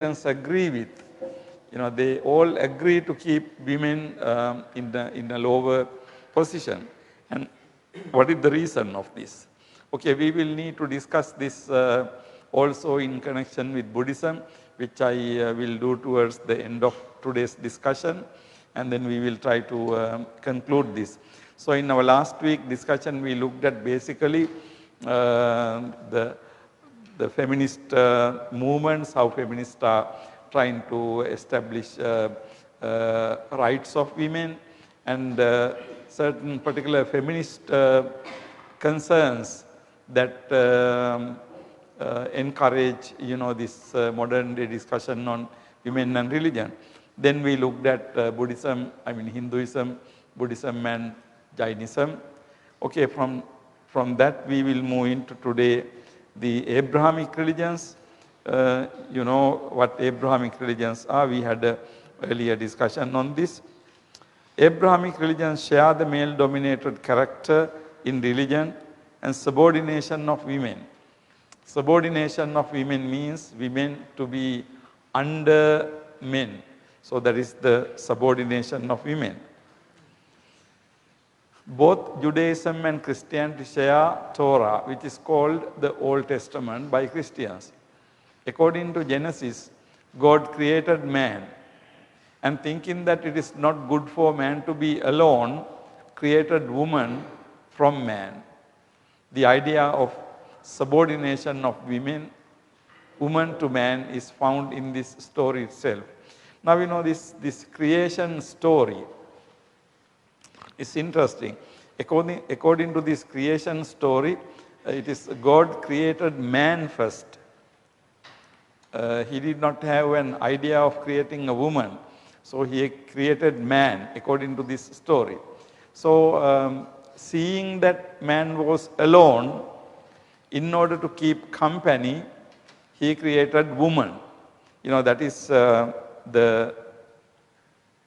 religions agree with. They all agree to keep women in a lower position. And what is the reason of this? Okay, we will need to discuss this also in connection with Buddhism, which I will do towards the end of today's discussion, and then we will try to conclude this. So in our last week discussion, we looked at basically the feminist movements, how feminists are trying to establish rights of women, and certain particular feminist concerns that encourage this modern day discussion on women and religion. Then we looked at Buddhism, Hinduism, Buddhism and Jainism. Okay, from that we will move into today the Abrahamic religions. You know what Abrahamic religions are. We had an earlier discussion on this. Abrahamic religions share the male-dominated character in religion and subordination of women. Subordination of women means women to be under men. So that is the subordination of women. Both Judaism and Christianity share Torah, which is called the Old Testament by Christians. According to Genesis, God created man, and thinking that it is not good for man to be alone, created woman from man. The idea of subordination of woman to man is found in this story itself. Now this creation story is interesting. According to this creation story, it is God created man first. He did not have an idea of creating a woman. So he created man according to this story. So seeing that man was alone, in order to keep company, he created woman. That is the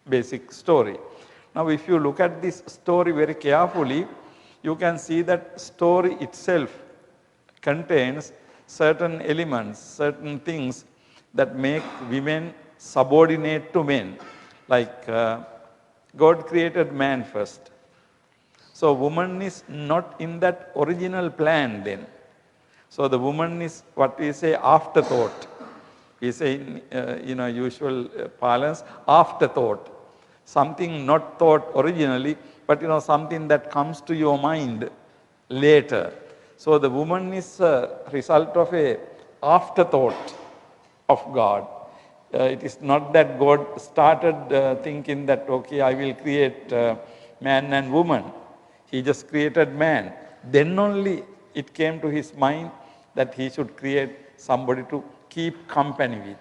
basic story. Now if you look at this story very carefully, you can see that story itself contains certain elements, certain things that make women subordinate to men. Like God created man first. So woman is not in that original plan then. So the woman is what we say afterthought. We say in usual parlance, afterthought. Something not thought originally, but something that comes to your mind later. So the woman is a result of a afterthought of God. It is not that God started thinking that, okay, I will create man and woman. He just created man. Then only it came to his mind that he should create somebody to keep company with.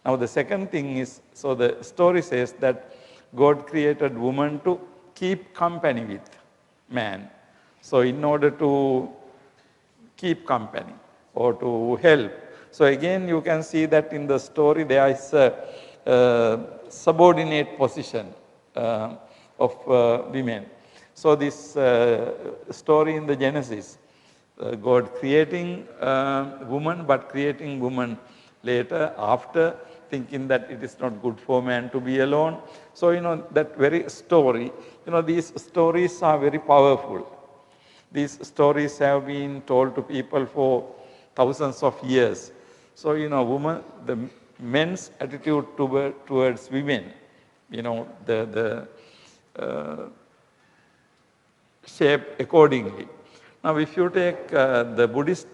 Now the second thing is, so the story says that God created woman to keep company with man. So in order to keep company or to help. So again you can see that in the story there is a subordinate position of women. So this story in the Genesis, God creating woman, but creating woman later after thinking that it is not good for man to be alone. So that very story, these stories are very powerful. These stories have been told to people for thousands of years. So the men's attitude towards women, the shape accordingly. Now if you take the Buddhist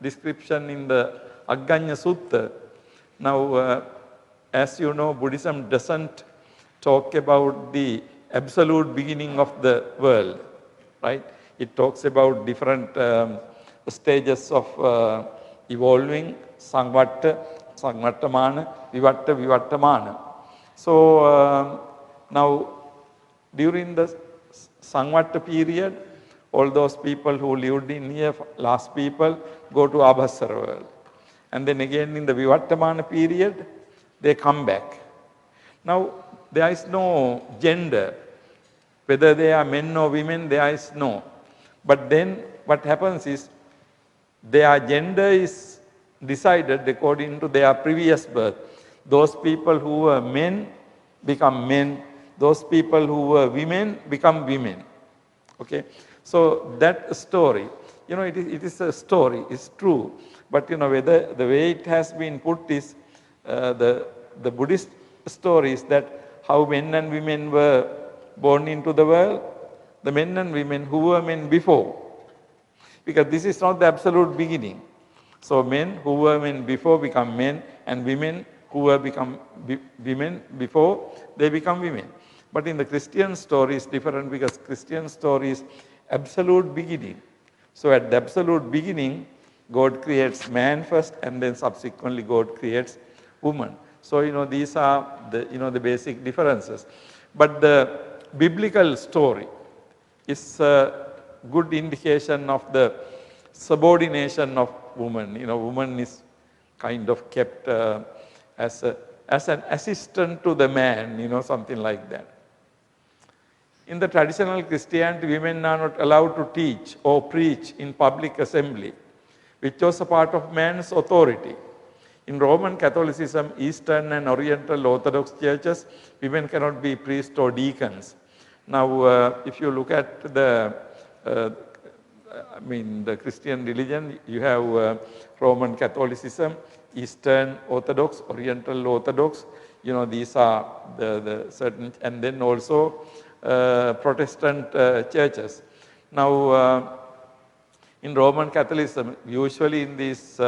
description in the Agganya Sutta, now as you know, Buddhism doesn't talk about the absolute beginning of the world, right? It talks about different stages of evolving, Sangvatta, Sangvattamana, Vivatta, Vivattamana. So now during the Sangvatta period, all those people who lived in here, last people, go to Abhasara world. And then again in the Vivattamana period, they come back. Now there is no gender. Whether they are men or women, there is no. But then what happens is their gender is decided according to their previous birth. Those people who were men become men. Those people who were women become women. Okay, so that story, it is a story, it's true, but whether the way it has been put is the Buddhist stories that how men and women were born into the world, the men and women who were men before, because this is not the absolute beginning. So men who were men before become men, and women who were become women before they become women. But in the Christian story is different, because Christian story is absolute beginning. So at the absolute beginning, God creates man first, and then subsequently God creates woman. So these are the basic differences. But the biblical story is a good indication of the subordination of woman. Woman is kind of kept as an assistant to the man, something like that. In the traditional Christianity, women are not allowed to teach or preach in public assembly, which was a part of man's authority. In Roman Catholicism, Eastern and Oriental Orthodox churches, women cannot be priests or deacons. Now, if you look at the Christian religion, you have Roman Catholicism, Eastern Orthodox, Oriental Orthodox. These are the certain, and then also Protestant churches. Now, in Roman Catholicism, usually in these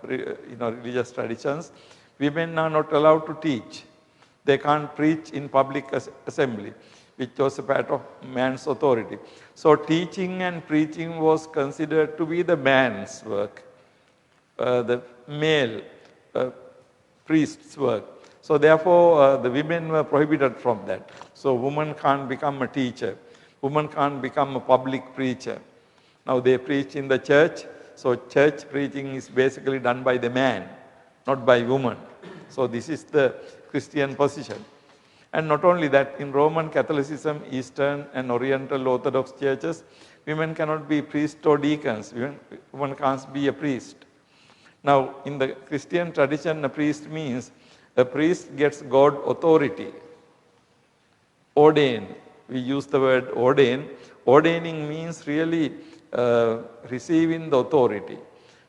religious traditions, women are not allowed to teach. They can't preach in public assembly, which was a part of man's authority. So teaching and preaching was considered to be the man's work, the male priest's work. So therefore, the women were prohibited from that. So woman can't become a teacher. Woman can't become a public preacher. Now they preach in the church. So church preaching is basically done by the man, not by woman. So this is the Christian position. And not only that, in Roman Catholicism, Eastern and Oriental Orthodox churches, women cannot be priests or deacons. Women can't be a priest. Now, in the Christian tradition, a priest means a priest gets God authority. Ordain. We use the word ordain. Ordaining means really receiving the authority.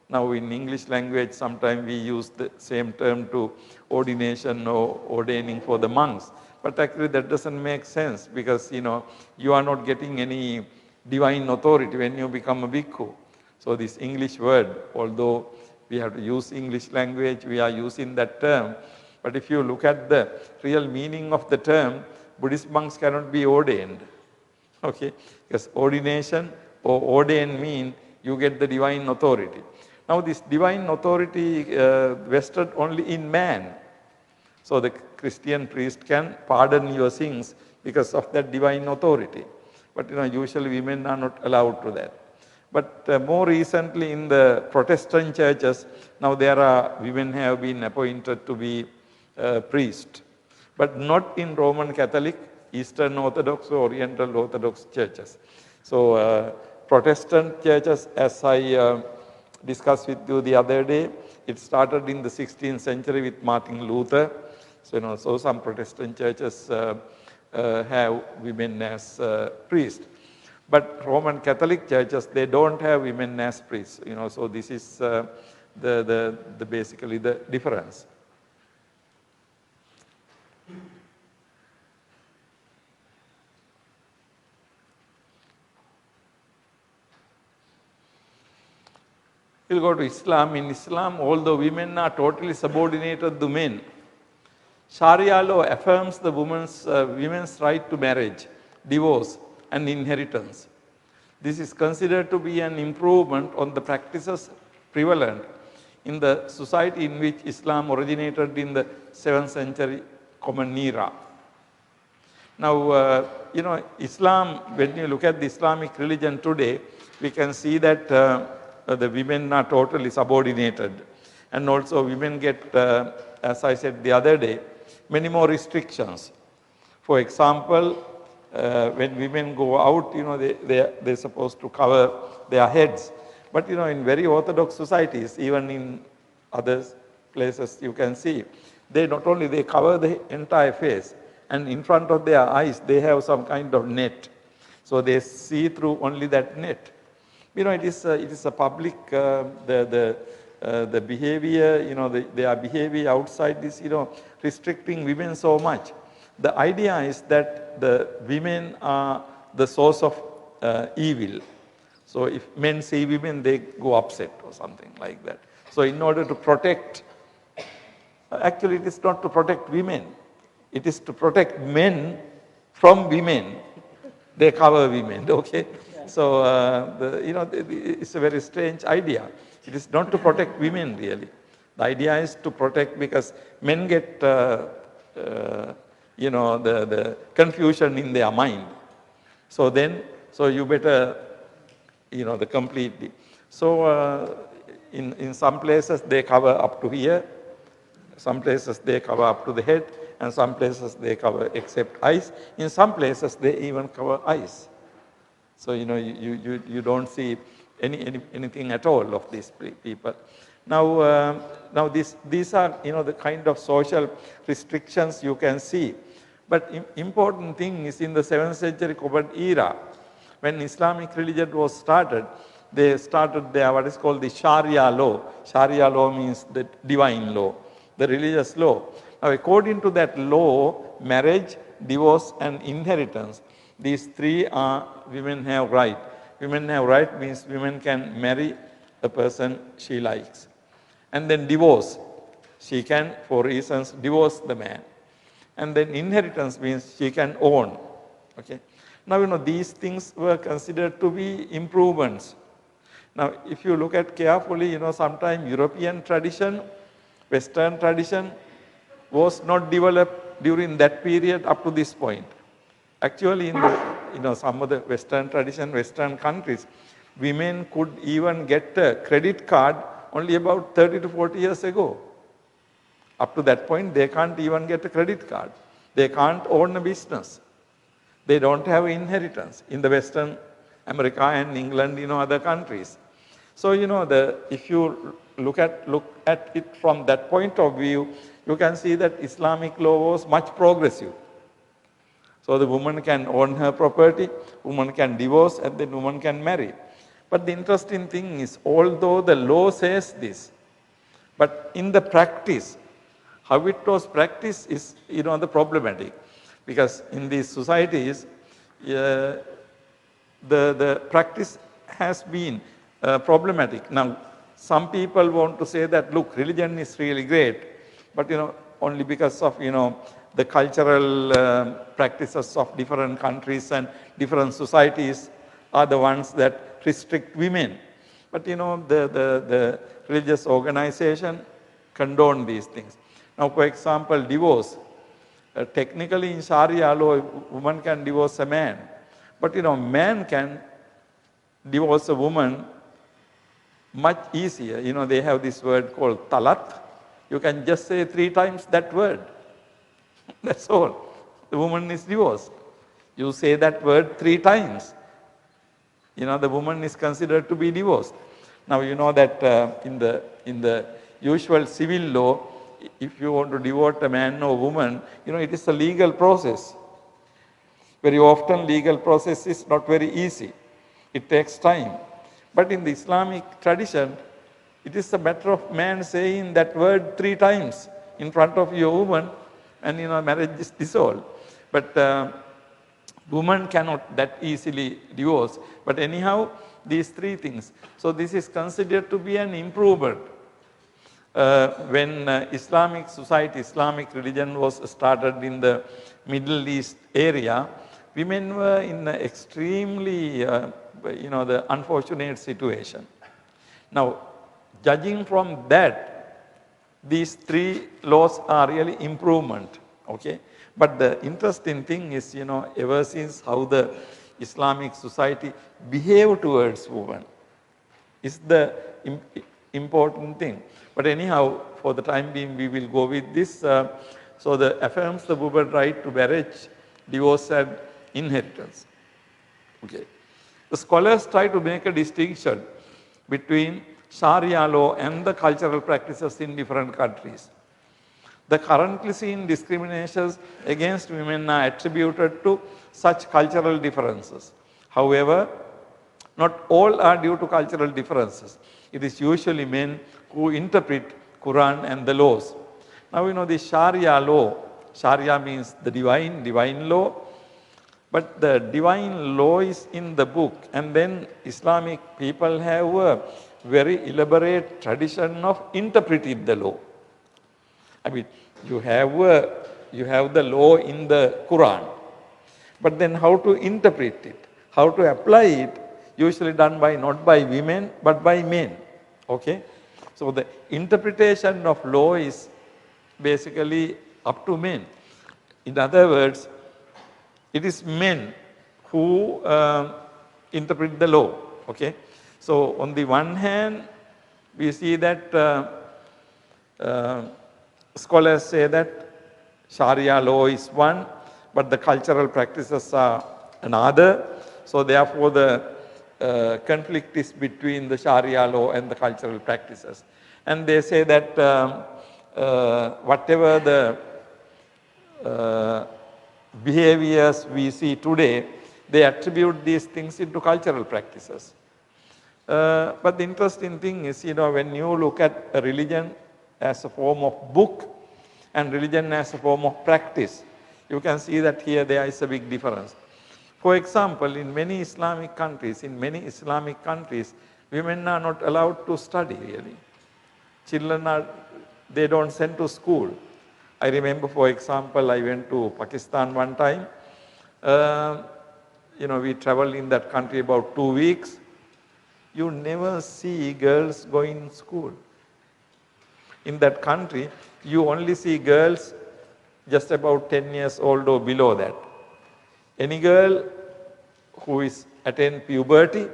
Now, in English language, sometimes we use the same term to ordination or ordaining for the monks. But actually that doesn't make sense, because you are not getting any divine authority when you become a bhikkhu. So this English word, although we have to use English language, we are using that term. But if you look at the real meaning of the term, Buddhist monks cannot be ordained. Okay? Because ordination or ordain mean you get the divine authority. Now this divine authority vested only in man. So the Christian priest can pardon your sins because of that divine authority. But usually women are not allowed to that. But more recently in the Protestant churches, now women have been appointed to be priests. But not in Roman Catholic, Eastern Orthodox or Oriental Orthodox churches. So Protestant churches, as I discussed with you the other day, it started in the 16th century with Martin Luther. So, so some Protestant churches have women as priests. But Roman Catholic churches, they don't have women as priests. So this is basically the difference. We'll go to Islam. In Islam, although women are totally subordinated to men, Sharia law affirms the women's right to marriage, divorce, and inheritance. This is considered to be an improvement on the practices prevalent in the society in which Islam originated in the 7th century Common Era. Now, Islam, when you look at the Islamic religion today, we can see that the women are totally subordinated. And also women get, as I said the other day, many more restrictions. For example, when women go out, they're supposed to cover their heads. But in very Orthodox societies, even in other places you can see, they not only they cover the entire face, and in front of their eyes they have some kind of net. So they see through only that net. It is a public, the behavior, their behavior outside is, restricting women so much. The idea is that the women are the source of evil. So if men see women, they go upset or something like that. So in order to protect, actually it is not to protect women, it is to protect men from women. They cover women, okay? So, it's a very strange idea. It is not to protect women really. The idea is to protect because men get, the confusion in their mind. So you better, the completely. So, in some places they cover up to here, some places they cover up to the head, and some places they cover except eyes. In some places they even cover eyes. So, you don't see anything at all of these people. Now these are, the kind of social restrictions you can see. But important thing is in the 7th century Qubad era, when Islamic religion was started, they started there what is called the Sharia law. Sharia law means the divine law, the religious law. Now, according to that law, marriage, divorce, and inheritance, these three are women have right. Women have right means women can marry a person she likes. And then divorce, she can, for reasons, divorce the man. And then inheritance means she can own. Okay. Now, these things were considered to be improvements. Now, if you look at carefully, sometimes European tradition, Western tradition was not developed during that period up to this point. Actually, in the, some of the Western tradition, Western countries, women could even get a credit card only about 30 to 40 years ago. Up to that point, they can't even get a credit card. They can't own a business. They don't have inheritance in the Western America and England, other countries. So, if you look at it from that point of view, you can see that Islamic law was much progressive. So the woman can own her property, woman can divorce, and then woman can marry. But the interesting thing is, although the law says this, but in the practice, how it was practiced is, the problematic. Because in these societies, the practice has been problematic. Now, some people want to say that, look, religion is really great, but, only because of, the cultural practices of different countries and different societies are the ones that restrict women. But, the religious organization condone these things. Now, for example, divorce. Technically in Sharia law, a woman can divorce a man. But, man can divorce a woman much easier. They have this word called talat. You can just say 3 times that word. That's all. The woman is divorced. You say that word 3 times. The woman is considered to be divorced. Now, that in the usual civil law, if you want to divorce a man or woman, it is a legal process. Very often legal process is not very easy. It takes time. But in the Islamic tradition, it is a matter of man saying that word 3 times in front of your woman, and marriage is dissolved. But woman cannot that easily divorce. But anyhow, these 3 things. So this is considered to be an improvement. When Islamic society, Islamic religion was started in the Middle East area, women were in an extremely, the unfortunate situation. Now, judging from that, these 3 laws are really improvement, okay? But the interesting thing is, ever since how the Islamic society behave towards women is the important thing. But anyhow, for the time being, we will go with this. So the affirms the woman right to marriage, divorce, and inheritance. Okay. The scholars try to make a distinction between Sharia law and the cultural practices in different countries. The currently seen discriminations against women are attributed to such cultural differences. However, not all are due to cultural differences. It is usually men who interpret Quran and the laws. Now the Sharia law, Sharia means the divine law, but the divine law is in the book, and then Islamic people have a very elaborate tradition of interpreting the law. I mean, you have the law in the Quran, but then how to interpret it, how to apply it, usually done by not by women but by men. Okay, so the interpretation of law is basically up to men. In other words, it is men who interpret the law. Okay, so on the one hand, we see that scholars say that Sharia law is one, but the cultural practices are another. So therefore, the conflict is between the Sharia law and the cultural practices. And they say that whatever the behaviors we see today, they attribute these things into cultural practices. But the interesting thing is, when you look at a religion as a form of book and religion as a form of practice, you can see that here there is a big difference. For example, in many Islamic countries, women are not allowed to study really. Children they don't send to school. I remember, for example, I went to Pakistan one time. We traveled in that country about 2 weeks. You never see girls going to school. In that country, you only see girls just about 10 years old or below that. Any girl who is attained puberty,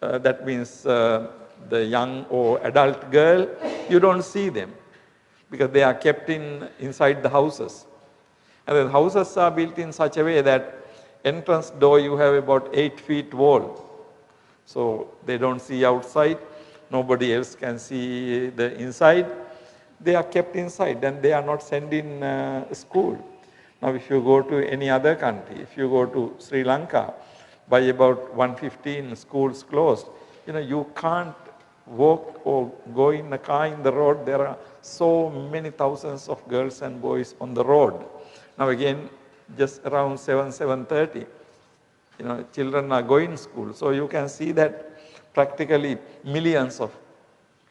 that means the young or adult girl, you don't see them because they are kept inside the houses. And the houses are built in such a way that entrance door you have about 8 feet wall. So they don't see outside. Nobody else can see the inside. They are kept inside and they are not sent in school. Now if you go to any other country, if you go to Sri Lanka, by about 1:15 schools closed, you can't walk or go in a car in the road. There are so many thousands of girls and boys on the road. Now again, just around 7:30, children are going to school. So you can see that practically millions of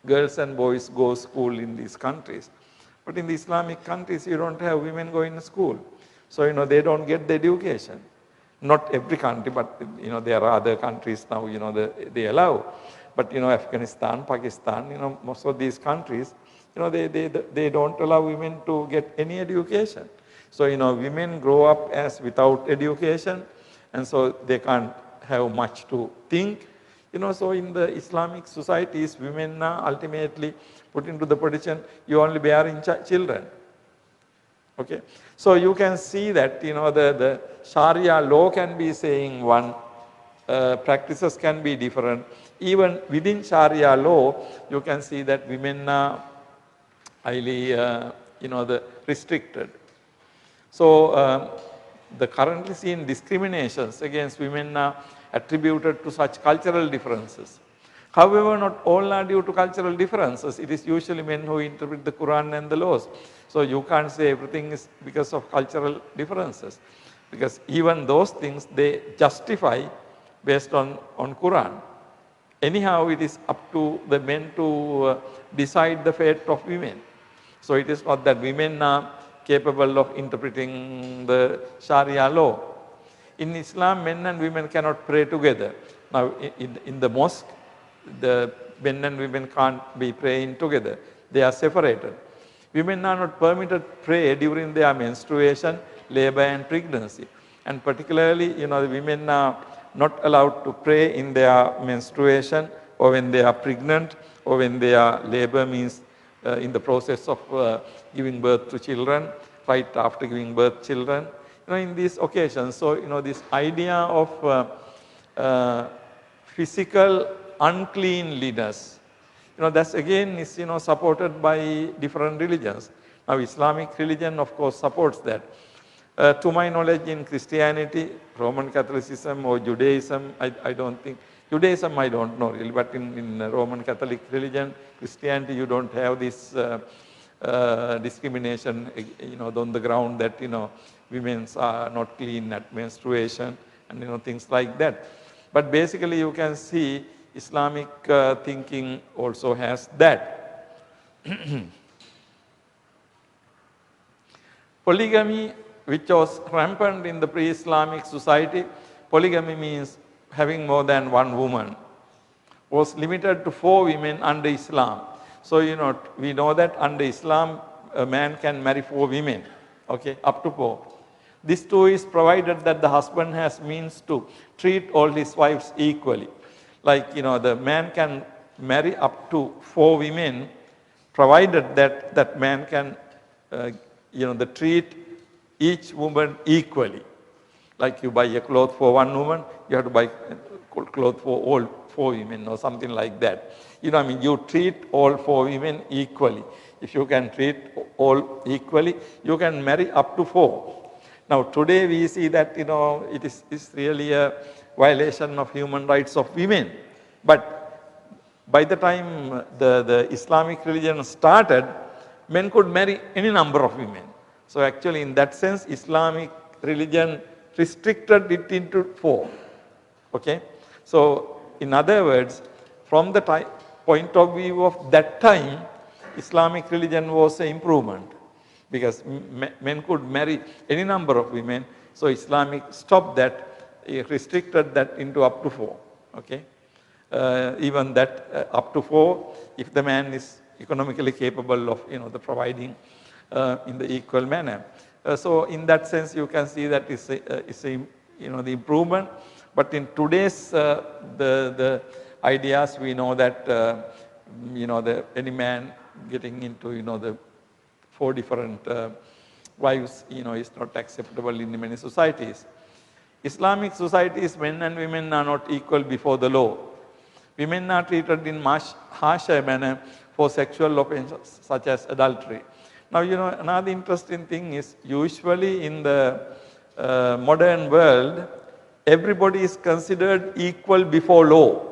girls and boys go to school in these countries. But in the Islamic countries, you don't have women going to school. So, they don't get the education. Not every country, but, there are other countries now, they allow. But, Afghanistan, Pakistan, most of these countries, they don't allow women to get any education. So, women grow up as without education, and so they can't have much to think. So in the Islamic societies, women are ultimately put into the position, you only bearing children. Okay. So you can see that, the Sharia law can be saying one, practices can be different. Even within Sharia law, you can see that women are highly, restricted. So the currently seen discriminations against women are attributed to such cultural differences. However, not all are due to cultural differences. It is usually men who interpret the Quran and the laws. So you can't say everything is because of cultural differences. Because even those things, they justify based on Quran. Anyhow, it is up to the men to decide the fate of women. So it is not that women are capable of interpreting the Sharia law. In Islam, men and women cannot pray together. Now, in the mosque, the men and women can't be praying together. They are separated. Women are not permitted to pray during their menstruation, labor and pregnancy. And particularly, the women are not allowed to pray in their menstruation or when they are pregnant or when they are labor, means in the process of giving birth to children, right after giving birth to children. In these occasions, so this idea of physical uncleanliness. That's again is, supported by different religions. Now, Islamic religion, of course, supports that. To my knowledge, in Christianity, Roman Catholicism or Judaism, I don't think, Judaism I don't know really, but in Roman Catholic religion, Christianity, you don't have this discrimination, on the ground that, women are not clean at menstruation and, things like that. But basically, you can see Islamic thinking also has that. Polygamy, which was rampant in the pre-Islamic society, polygamy means having more than one woman, was limited to 4 women under Islam. So, we know that under Islam, a man can marry 4 women, okay, up to 4. This too is provided that the husband has means to treat all his wives equally. Like, the man can marry up to 4 women, provided that that man can, treat each woman equally. Like you buy a cloth for one woman, you have to buy a cloth for all 4 women or something like that. You treat all 4 women equally. If you can treat all equally, you can marry up to 4. Now, today we see that, it is really a violation of human rights of women. But by the time the Islamic religion started, men could marry any number of women. So actually, in that sense, Islamic religion restricted it into 4. Okay? So, in other words, from the point of view of that time, Islamic religion was an improvement, because men could marry any number of women. So Islamic stopped that, restricted that into up to 4. Okay? Even that up to 4, if the man is economically capable of the providing in the equal manner. So in that sense, you can see that it's the improvement. But in today's the ideas, we know that any man getting into the 4 different wives is not acceptable in many societies. Islamic societies, men and women are not equal before the law. Women are treated in much harsher manner for sexual offenses such as adultery. Now, another interesting thing is, usually in the modern world, everybody is considered equal before law.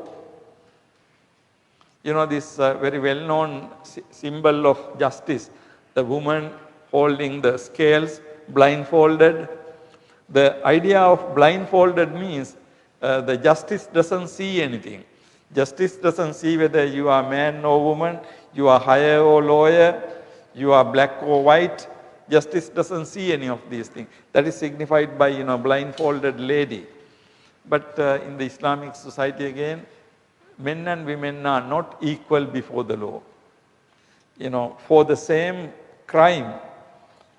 This very well-known symbol of justice, the woman holding the scales, blindfolded. The idea of blindfolded means the justice doesn't see anything. Justice doesn't see whether you are man or woman, you are higher or lower, you are black or white. Justice doesn't see any of these things. That is signified by blindfolded lady. But in the Islamic society again, men and women are not equal before the law. For the same crime,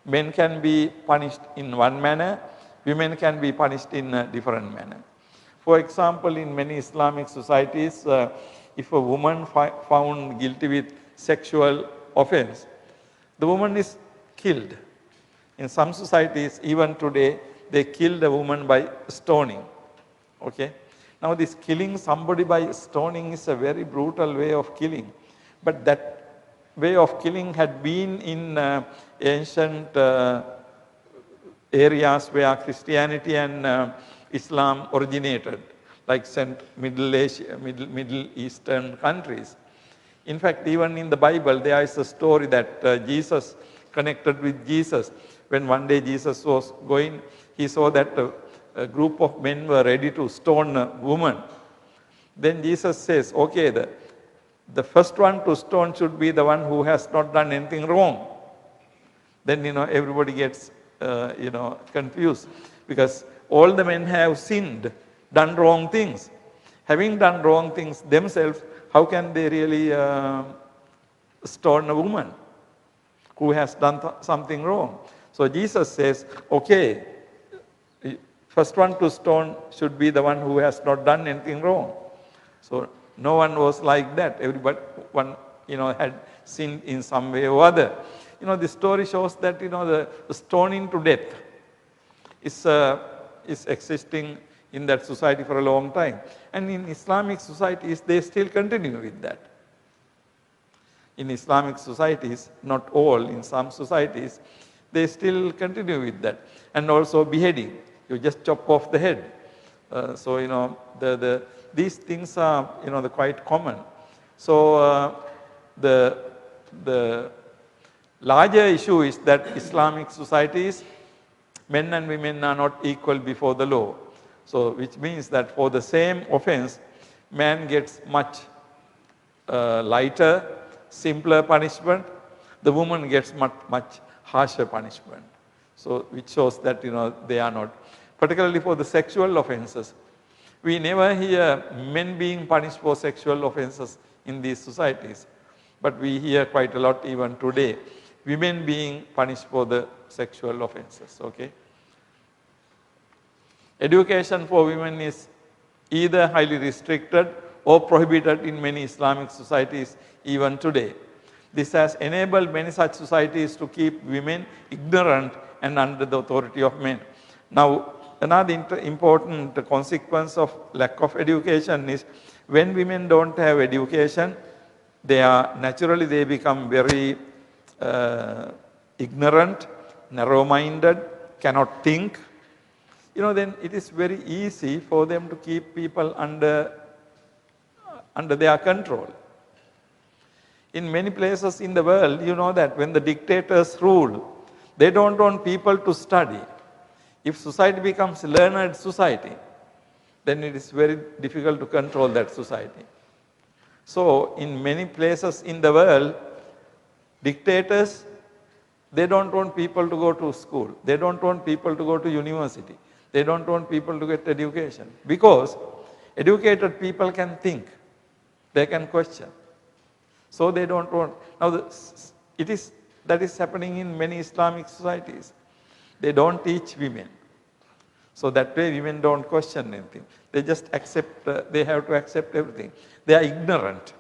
men can be punished in one manner, women can be punished in a different manner. For example, in many Islamic societies, if a woman found guilty with sexual offense, the woman is killed. In some societies, even today, they kill the woman by stoning. Okay? Now, this killing somebody by stoning is a very brutal way of killing. But that way of killing had been in ancient areas where Christianity and Islam originated, like Middle Eastern countries. In fact, even in the Bible, there is a story that Jesus connected with Jesus. When one day Jesus was going, he saw that a group of men were ready to stone a woman. Then Jesus says, okay, the first one to stone should be the one who has not done anything wrong. Then, everybody gets, confused, because all the men have sinned, done wrong things. Having done wrong things themselves, how can they really stone a woman who has done something wrong? So Jesus says, okay, first one to stone should be the one who has not done anything wrong. So no one was like that. Everybody had sinned in some way or other. The story shows that the stoning to death is existing in that society for a long time. And in Islamic societies, they still continue with that. In Islamic societies, not all, in some societies, they still continue with that. And also beheading, you just chop off the head. So, you know, these things are, you know, quite common. So, the larger issue is that Islamic societies, men and women are not equal before the law. So, which means that for the same offense, man gets much lighter, simpler punishment. The woman gets much harsher punishment. So, which shows that, you know, they are not, particularly for the sexual offenses. We never hear men being punished for sexual offenses in these societies, but we hear quite a lot even today, women being punished for the sexual offenses. Okay. Education for women is either highly restricted or prohibited in many Islamic societies even today. This has enabled many such societies to keep women ignorant and under the authority of men. Now, another important consequence of lack of education is when women don't have education, they become very ignorant, narrow-minded, cannot think. You know, then it is very easy for them to keep people under their control. In many places in the world, you know that when the dictators rule, they don't want people to study. If society becomes a learned society, then it is very difficult to control that society. So, in many places in the world, dictators, they don't want people to go to school. They don't want people to go to university. They don't want people to get education. Because educated people can think. They can question. So, they don't want. Now, that is happening in many Islamic societies. They don't teach women. So, that way women don't question anything. They just accept, they have to accept everything. They are ignorant.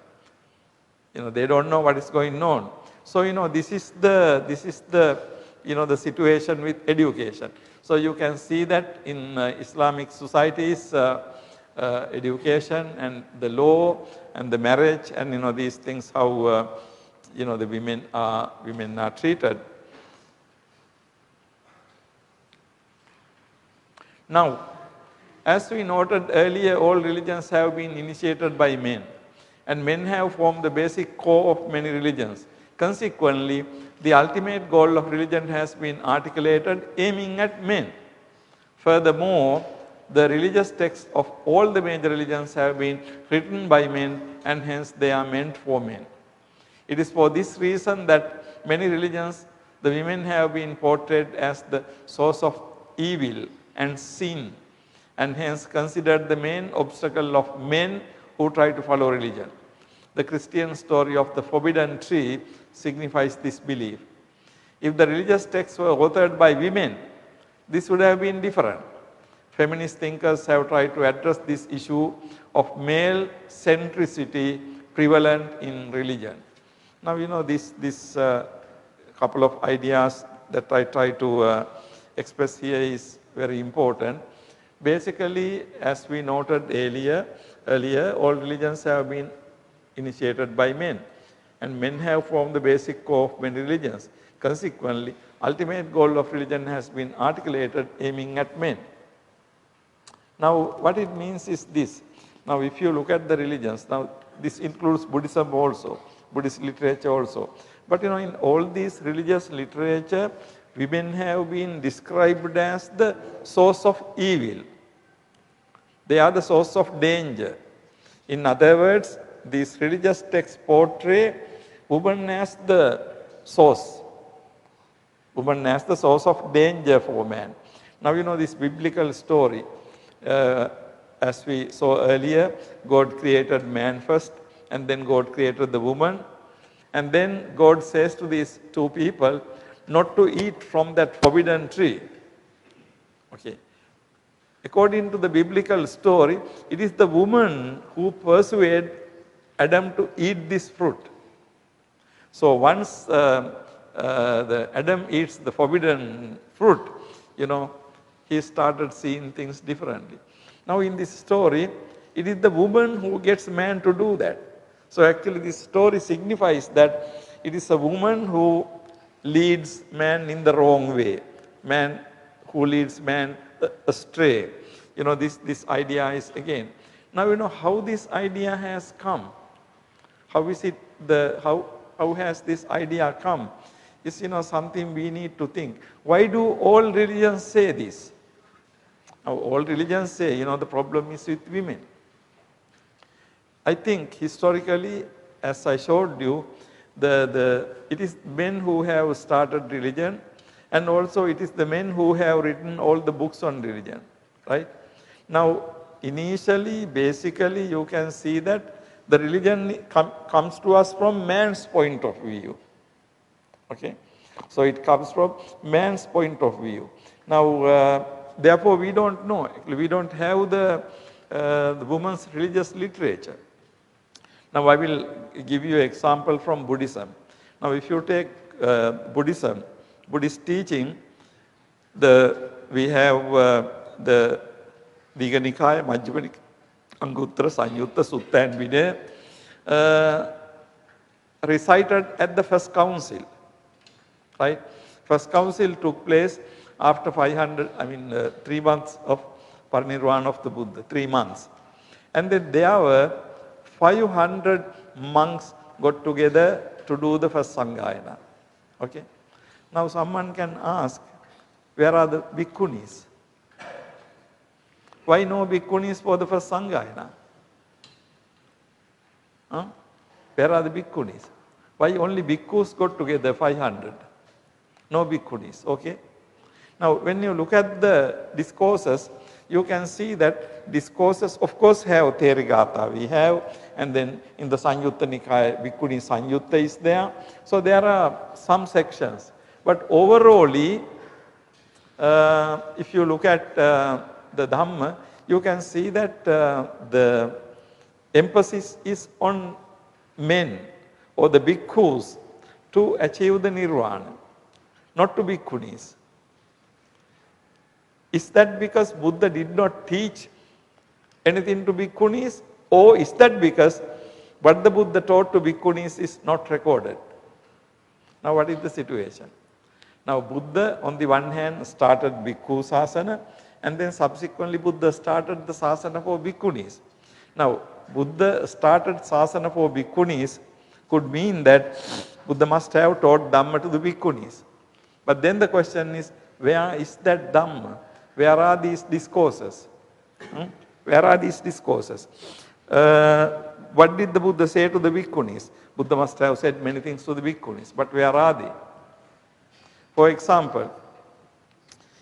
You know, they don't know what is going on. So, you know, this is the you know, the situation with education. So, you can see that in Islamic societies, education and the law and the marriage and, you know, these things, how, you know, the women are treated. Now, as we noted earlier, all religions have been initiated by men, and men have formed the basic core of many religions. Consequently, the ultimate goal of religion has been articulated aiming at men. Furthermore, the religious texts of all the major religions have been written by men, and hence they are meant for men. It is for this reason that many religions, the women have been portrayed as the source of evil and sin, and hence considered the main obstacle of men who try to follow religion. The Christian story of the forbidden tree signifies this belief. If the religious texts were authored by women, this would have been different. Feminist thinkers have tried to address this issue of male centricity prevalent in religion. Now, you know, this couple of ideas that I try to express here is very important. Basically, as we noted earlier, all religions have been initiated by men, and men have formed the basic core of many religions. Consequently, ultimate goal of religion has been articulated aiming at men. Now, what it means is this. Now, if you look at the religions, now this includes Buddhism also, Buddhist literature also. But, you know, in all these religious literature, women have been described as the source of evil. They are the source of danger. In other words, these religious texts portray woman as the source. Woman as the source of danger for man. Now, you know this biblical story. As we saw earlier, God created man first, and then God created the woman. And then God says to these two people not to eat from that forbidden tree. Okay. According to the biblical story, it is the woman who persuaded Adam to eat this fruit. So once Adam eats the forbidden fruit, you know, he started seeing things differently. Now in this story, it is the woman who gets man to do that. So actually this story signifies that it is a woman who leads man in the wrong way. Man who leads man astray. This idea is again. Now how this idea has come. How is it how has this idea come? Is something we need to think. Why do all religions say this? Now, all religions say, the problem is with women. I think historically, as I showed you, it is men who have started religion, and also it is the men who have written all the books on religion, right? Now, initially, basically, you can see that the religion comes to us from man's point of view. Okay? So it comes from man's point of view. Now, therefore, we don't know. We don't have the woman's religious literature. Now, I will give you an example from Buddhism. Now, if you take Buddhism, Buddhist teaching, we have the Digha Nikaya, Majjhima Nikaya, Anguttara, Sanyutta, Sutta and Vinaya recited at the first council. Right? First council took place after 3 months of parinirvana of the Buddha, 3 months. And then there were 500 monks got together to do the first Sanghayana. Okay? Now someone can ask, where are the bhikkhunis? Why no bhikkhunis for the first Sanghayana? Huh? Where are the bhikkhunis? Why only bhikkhus got together, 500? No bhikkhunis, okay? Now, when you look at the discourses, you can see that discourses, of course, have Therigatha we have, and then in the Sanyutta Nikaya, Bhikkhuni Sanyutta is there. So, there are some sections. But overall, if you look at the Dhamma, you can see that the emphasis is on men or the bhikkhus to achieve the nirvana, not to bhikkhunis. Is that because Buddha did not teach anything to bhikkhunis, or is that because what the Buddha taught to bhikkhunis is not recorded? Now what is the situation? Now Buddha on the one hand started bhikkhu sasana, and then subsequently Buddha started the sasana for bhikkhunis. Now Buddha started sasana for bhikkhunis could mean that Buddha must have taught Dhamma to the bhikkhunis. But then the question is, where is that Dhamma? Where are these discourses? Where are these discourses? What did the Buddha say to the bhikkhunis? Buddha must have said many things to the bhikkhunis, but where are they? For example,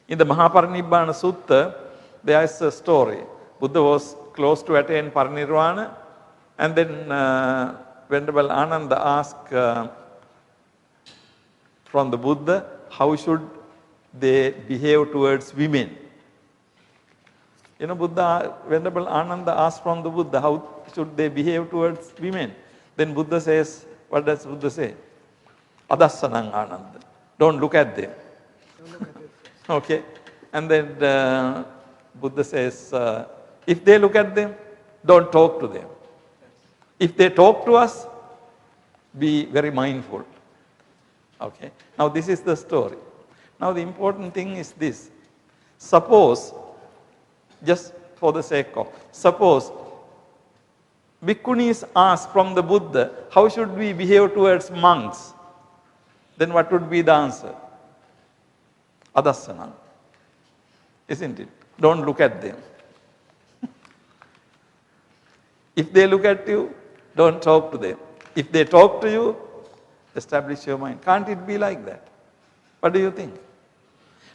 in the Mahaparinibbana Sutta, there is a story. Buddha was close to attain parinirvana, and then Venerable Ananda asked from the Buddha, how should they behave towards women? Venerable Ananda asked from the Buddha, how should they behave towards women? Then Buddha says, what does Buddha say? Adassanang Ananda. Don't look at them. Okay. And then Buddha says, if they look at them, don't talk to them. If they talk to us, be very mindful. Okay. Now this is the story. Now the important thing is this. Suppose, just for the sake of, suppose bhikkhunis ask from the Buddha, how should we behave towards monks? Then what would be the answer? Adassanam. Isn't it? Don't look at them. If they look at you, don't talk to them. If they talk to you, establish your mind. Can't it be like that? What do you think?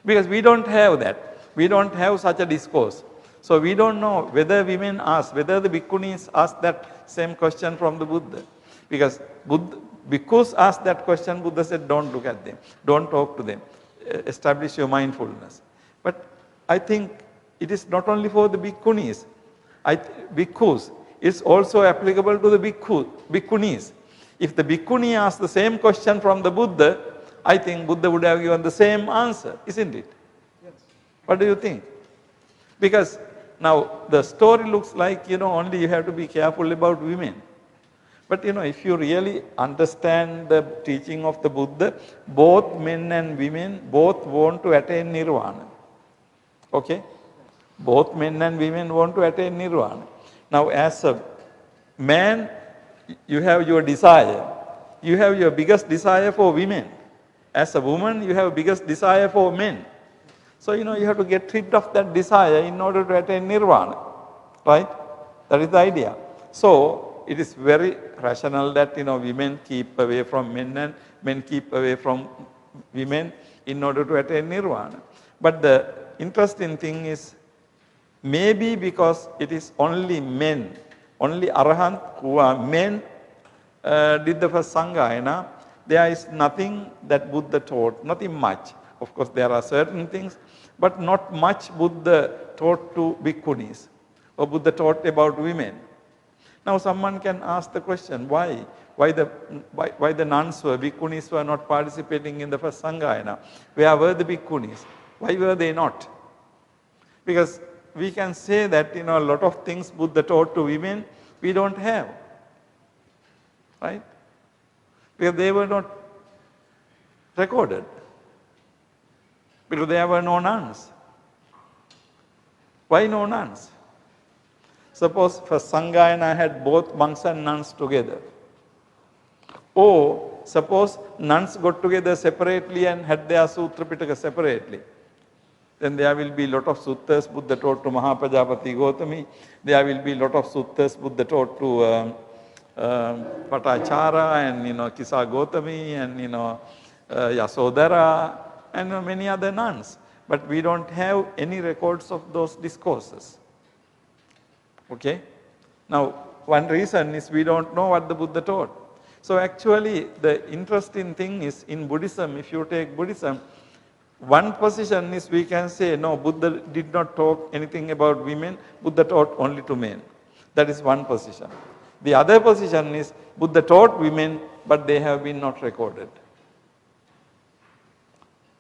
Because we don't have that. We don't have such a discourse. So we don't know whether women ask, whether the bhikkhunis ask that same question from the Buddha. Because bhikkhus asked that question, Buddha said, don't look at them. Don't talk to them. Establish your mindfulness. But I think it is not only for the bhikkhunis. Bhikkhus. It's also applicable to the bhikkhunis. If the bhikkhuni asks the same question from the Buddha, I think Buddha would have given the same answer, isn't it? Yes. What do you think? Because Now, the story looks like, only you have to be careful about women. But, if you really understand the teaching of the Buddha, both men and women both want to attain nirvana. Okay? Both men and women want to attain nirvana. Now, as a man, you have your desire. You have your biggest desire for women. As a woman, you have biggest desire for men. So, you have to get rid of that desire in order to attain nirvana. Right? That is the idea. So, it is very rational that, women keep away from men and men keep away from women in order to attain nirvana. But the interesting thing is, maybe because it is only men, only arahant who are men did the first Sanghayana, there is nothing that Buddha taught, nothing much. Of course, there are certain things, but not much Buddha taught to bhikkhunis or Buddha taught about women. Now, someone can ask the question, why? Why the nuns were, bhikkhunis were not participating in the first Sanghayana? Where were the bhikkhunis? Why were they not? Because we can say that, a lot of things Buddha taught to women, we don't have. Right? Because they were not recorded. Because there were no nuns. Why no nuns? Suppose first Sanghayana had both monks and nuns together. Or suppose nuns got together separately and had their Sutra Pitaka separately. Then there will be a lot of suttas Buddha taught to Mahapajapati Gotami. There will be a lot of suttas Buddha taught to Patachara and Kisa Gotami and Yasodhara and many other nuns. But we don't have any records of those discourses. Okay? Now, one reason is we don't know what the Buddha taught. So actually, the interesting thing is in Buddhism, if you take Buddhism, one position is we can say, no, Buddha did not talk anything about women, Buddha taught only to men. That is one position. The other position is Buddha taught women, but they have been not recorded.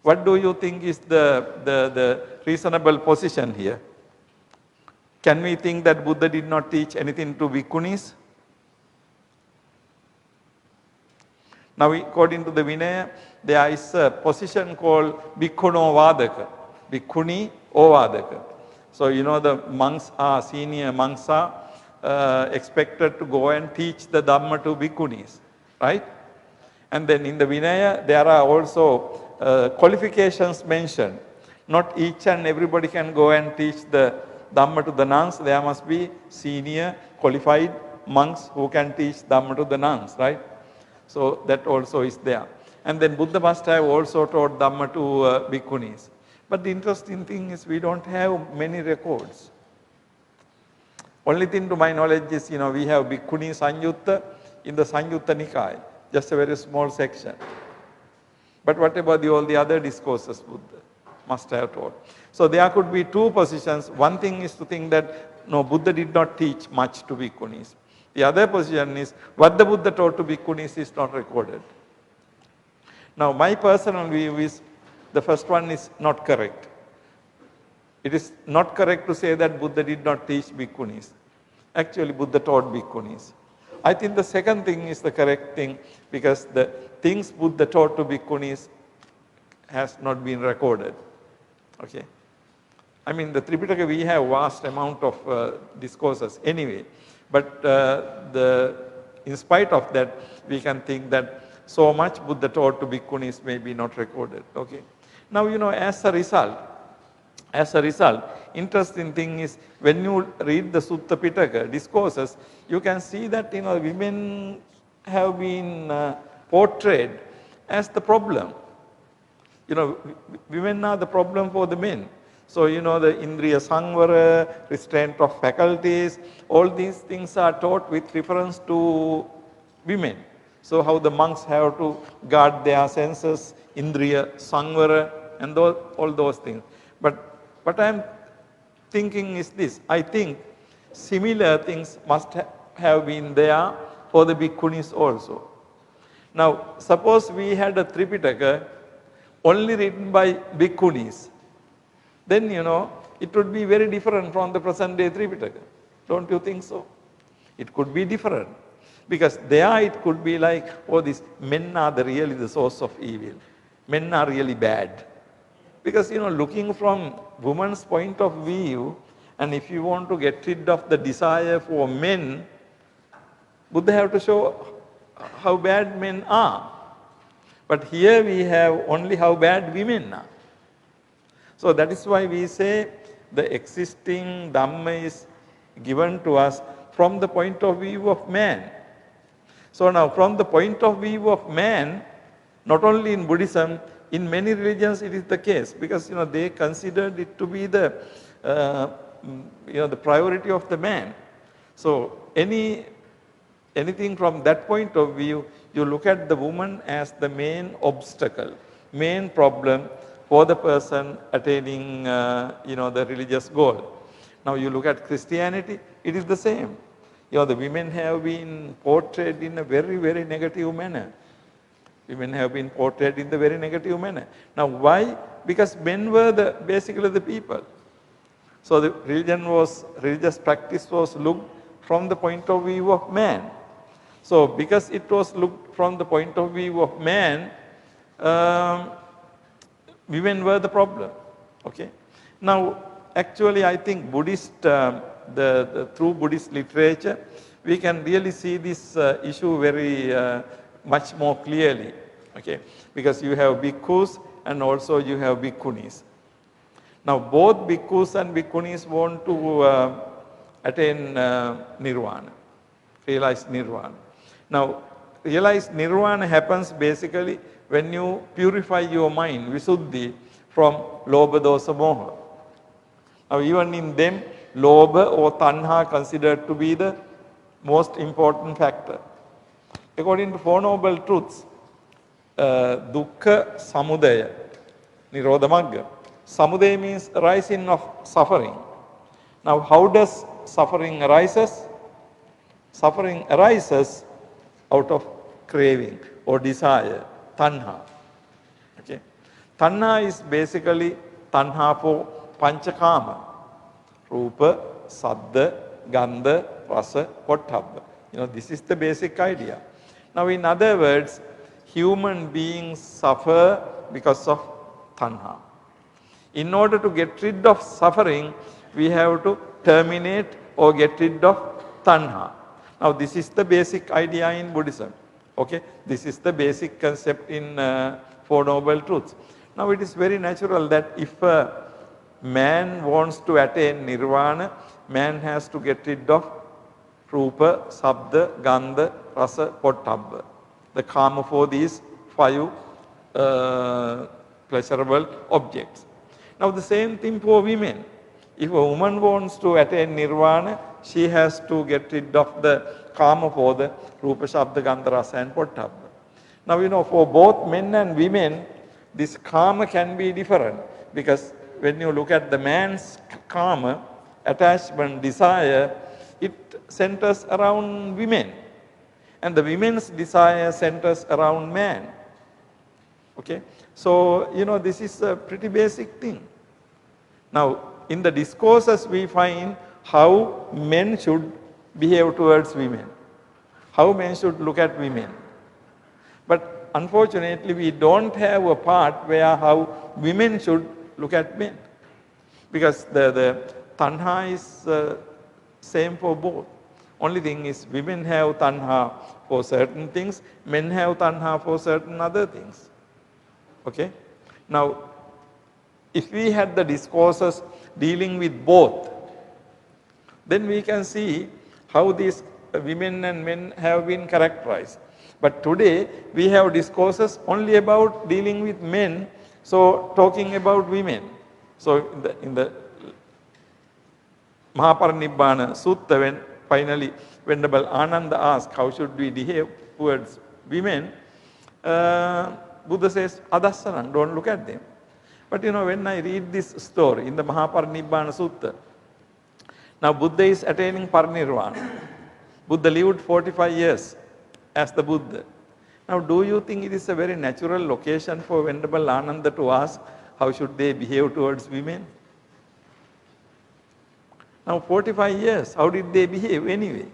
What do you think is the reasonable position here? Can we think that Buddha did not teach anything to bhikkhunis? Now, according to the Vinaya, there is a position called Bhikkhuno Vadaka, Bhikkhuni or Vadaka. So, the monks are, senior monks are expected to go and teach the Dhamma to bhikkhunis, right? And then in the Vinaya, there are also qualifications mentioned. Not each and everybody can go and teach the Dhamma to the nuns. There must be senior qualified monks who can teach Dhamma to the nuns, right? So that also is there. And then Buddha must have also taught Dhamma to bhikkhunis. But the interesting thing is we don't have many records. Only thing to my knowledge is, we have Bhikkhuni Sanyutta in the Sanyutta Nikaya, just a very small section. But what about all the other discourses Buddha must have taught? So there could be two positions. One thing is to think that, no, Buddha did not teach much to bhikkhunis. The other position is, what the Buddha taught to bhikkhunis is not recorded. Now, my personal view is, the first one is not correct. It is not correct to say that Buddha did not teach bhikkhunis. Actually, Buddha taught bhikkhunis. I think the second thing is the correct thing, because the things Buddha taught to bhikkhunis has not been recorded. Okay? I mean, the Tripitaka, we have vast amount of discourses anyway. But in spite of that, we can think that so much Buddha taught to bhikkhunis may be not recorded. Okay? Now, as a result, interesting thing is when you read the Sutta Pitaka discourses, you can see that women have been portrayed as the problem. Women are the problem for the men. So, the Indriya Sangvara, restraint of faculties, all these things are taught with reference to women. So, how the monks have to guard their senses, Indriya Sangvara, and all those things. But what I am thinking is this: I think similar things must have been there for the bhikkhunis also. Now, suppose we had a Tripitaka only written by bhikkhunis. Then, it would be very different from the present day Tripitaka. Don't you think so? It could be different. Because there it could be like, oh, these men are really the source of evil. Men are really bad. Because, looking from woman's point of view, and if you want to get rid of the desire for men, Buddha have to show how bad men are. But here we have only how bad women are. So that is why we say the existing Dhamma is given to us from the point of view of man. So now from the point of view of man, not only in Buddhism, in many religions it is the case, because they considered it to be the the priority of the man. So anything from that point of view, you look at the woman as the main obstacle, main problem for the person attaining the religious goal. Now you look at Christianity, it is the same. The women have been portrayed in a very, very negative manner. Women have been portrayed in the very negative manner. Now why? Because men were basically the people. So the religious practice was looked from the point of view of man. So because it was looked from the point of view of man, women were the problem. Okay. Now actually I think through Buddhist literature, we can really see this issue very much more clearly. Okay. Because you have bhikkhus and also you have bhikkhunis. Now both bhikkhus and bhikkhunis want to attain nirvana, realize nirvana. Now realize nirvana happens basically when you purify your mind, visuddhi, from lobha, dosa, moha. Now even in them, lobha or tanha considered to be the most important factor. According to Four Noble Truths, dukkha, samudaya, nirodha magga. Samudaya means arising of suffering. Now how does suffering arises? Suffering arises out of craving or desire, tanha. Okay. Tanha is basically tanha for panchakama. Rupa, saddha, gandha, rasa, pottabha. This is the basic idea. Now in other words, human beings suffer because of tanha. In order to get rid of suffering, we have to terminate or get rid of tanha. Now this is the basic idea in Buddhism. Okay, this is the basic concept in Four Noble Truths. Now it is very natural that if a man wants to attain nirvana, man has to get rid of rupa, sabda, gandha, rasa, pottabha. The karma for these 5 pleasurable objects. Now the same thing for women. If a woman wants to attain nirvana, she has to get rid of the karma for the rupa, shabda, gandha, rasa and pottabha. Now for both men and women, this karma can be different, because when you look at the man's karma, attachment, desire, it centers around women. And the women's desire centers around man. Okay. So, this is a pretty basic thing. Now, in the discourses we find how men should behave towards women, how men should look at women. But unfortunately, we don't have a part where how women should look at men. Because the tanha is same for both. Only thing is women have tanha for certain things, men have tanha for certain other things. Okay. Now, if we had the discourses dealing with both, then we can see how these women and men have been characterized. But today we have discourses only about dealing with men, so talking about women. So in the Mahaparinibbana Sutta, when finally Venerable Ananda asked how should we behave towards women, Buddha says, Adassanan, don't look at them. But when I read this story in the Mahaparinibbana Sutta, now Buddha is attaining Parinirvana. Buddha lived 45 years as the Buddha. Now do you think it is a very natural location for Venerable Ananda to ask how should they behave towards women? Now 45 years, how did they behave anyway?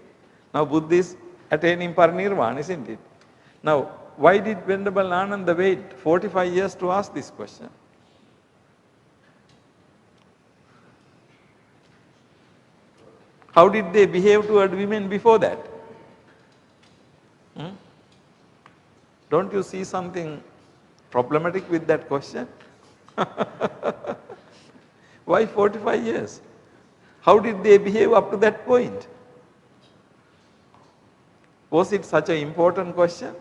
Now Buddha is attaining parinirvana, isn't it? Now, why did Venerable Ananda wait 45 years to ask this question? How did they behave toward women before that? Don't you see something problematic with that question? Why 45 years? How did they behave up to that point? Was it such an important question?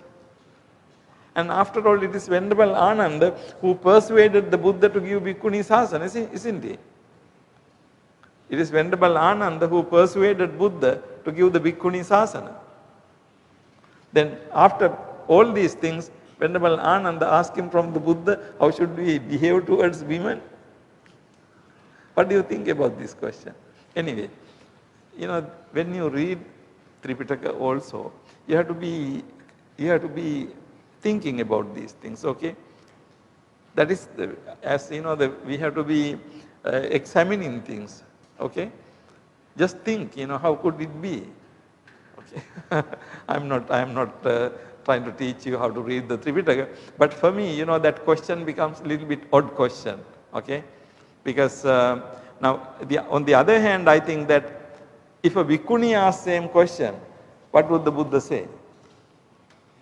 And after all, it is Venerable Ananda who persuaded the Buddha to give Bhikkhuni Sasana, isn't he? It is Venerable Ananda who persuaded Buddha to give the Bhikkhuni Sasana. Then after all these things, Venerable Ananda asked him from the Buddha, how should we behave towards women? What do you think about this question? Anyway, when you read Tripitaka also, you have to be thinking about these things, okay? That is, we have to be examining things, okay? Just think, how could it be? Okay, I am not trying to teach you how to read the Tripitaka, but for me, that question becomes a little bit odd question, okay? Because now, on the other hand, I think that if a Bhikkhuni asks the same question, what would the Buddha say?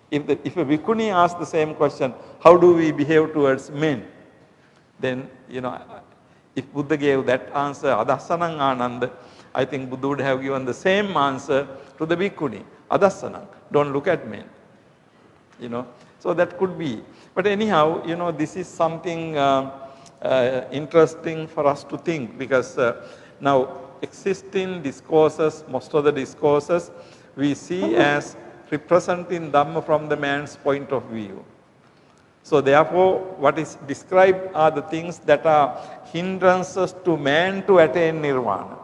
If a Bhikkhuni asks the same question, how do we behave towards men? Then, if Buddha gave that answer, Adassanang Ananda, I think Buddha would have given the same answer to the Bhikkhuni. Adassanang, don't look at men. So that could be. But anyhow, this is something interesting for us to think, because now existing discourses, most of the discourses, we see as representing Dhamma from the man's point of view. So therefore, what is described are the things that are hindrances to man to attain nirvana.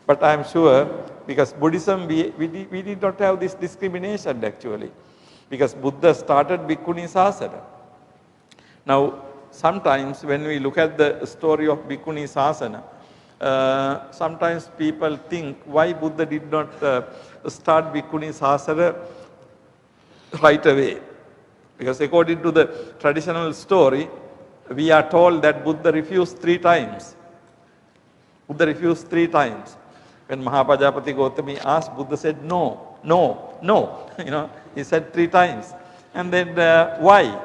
But I am sure, because Buddhism, we did not have this discrimination actually, because Buddha started Bhikkhuni Sasana. Now, sometimes when we look at the story of Bhikkhuni Sasana, sometimes people think why Buddha did not start Bhikkhuni Sasana right away. Because according to the traditional story, we are told that Buddha refused 3 times. Buddha refused 3 times. When Mahapajapati Gautami asked, Buddha said no, no, no. He said 3 times. And then why?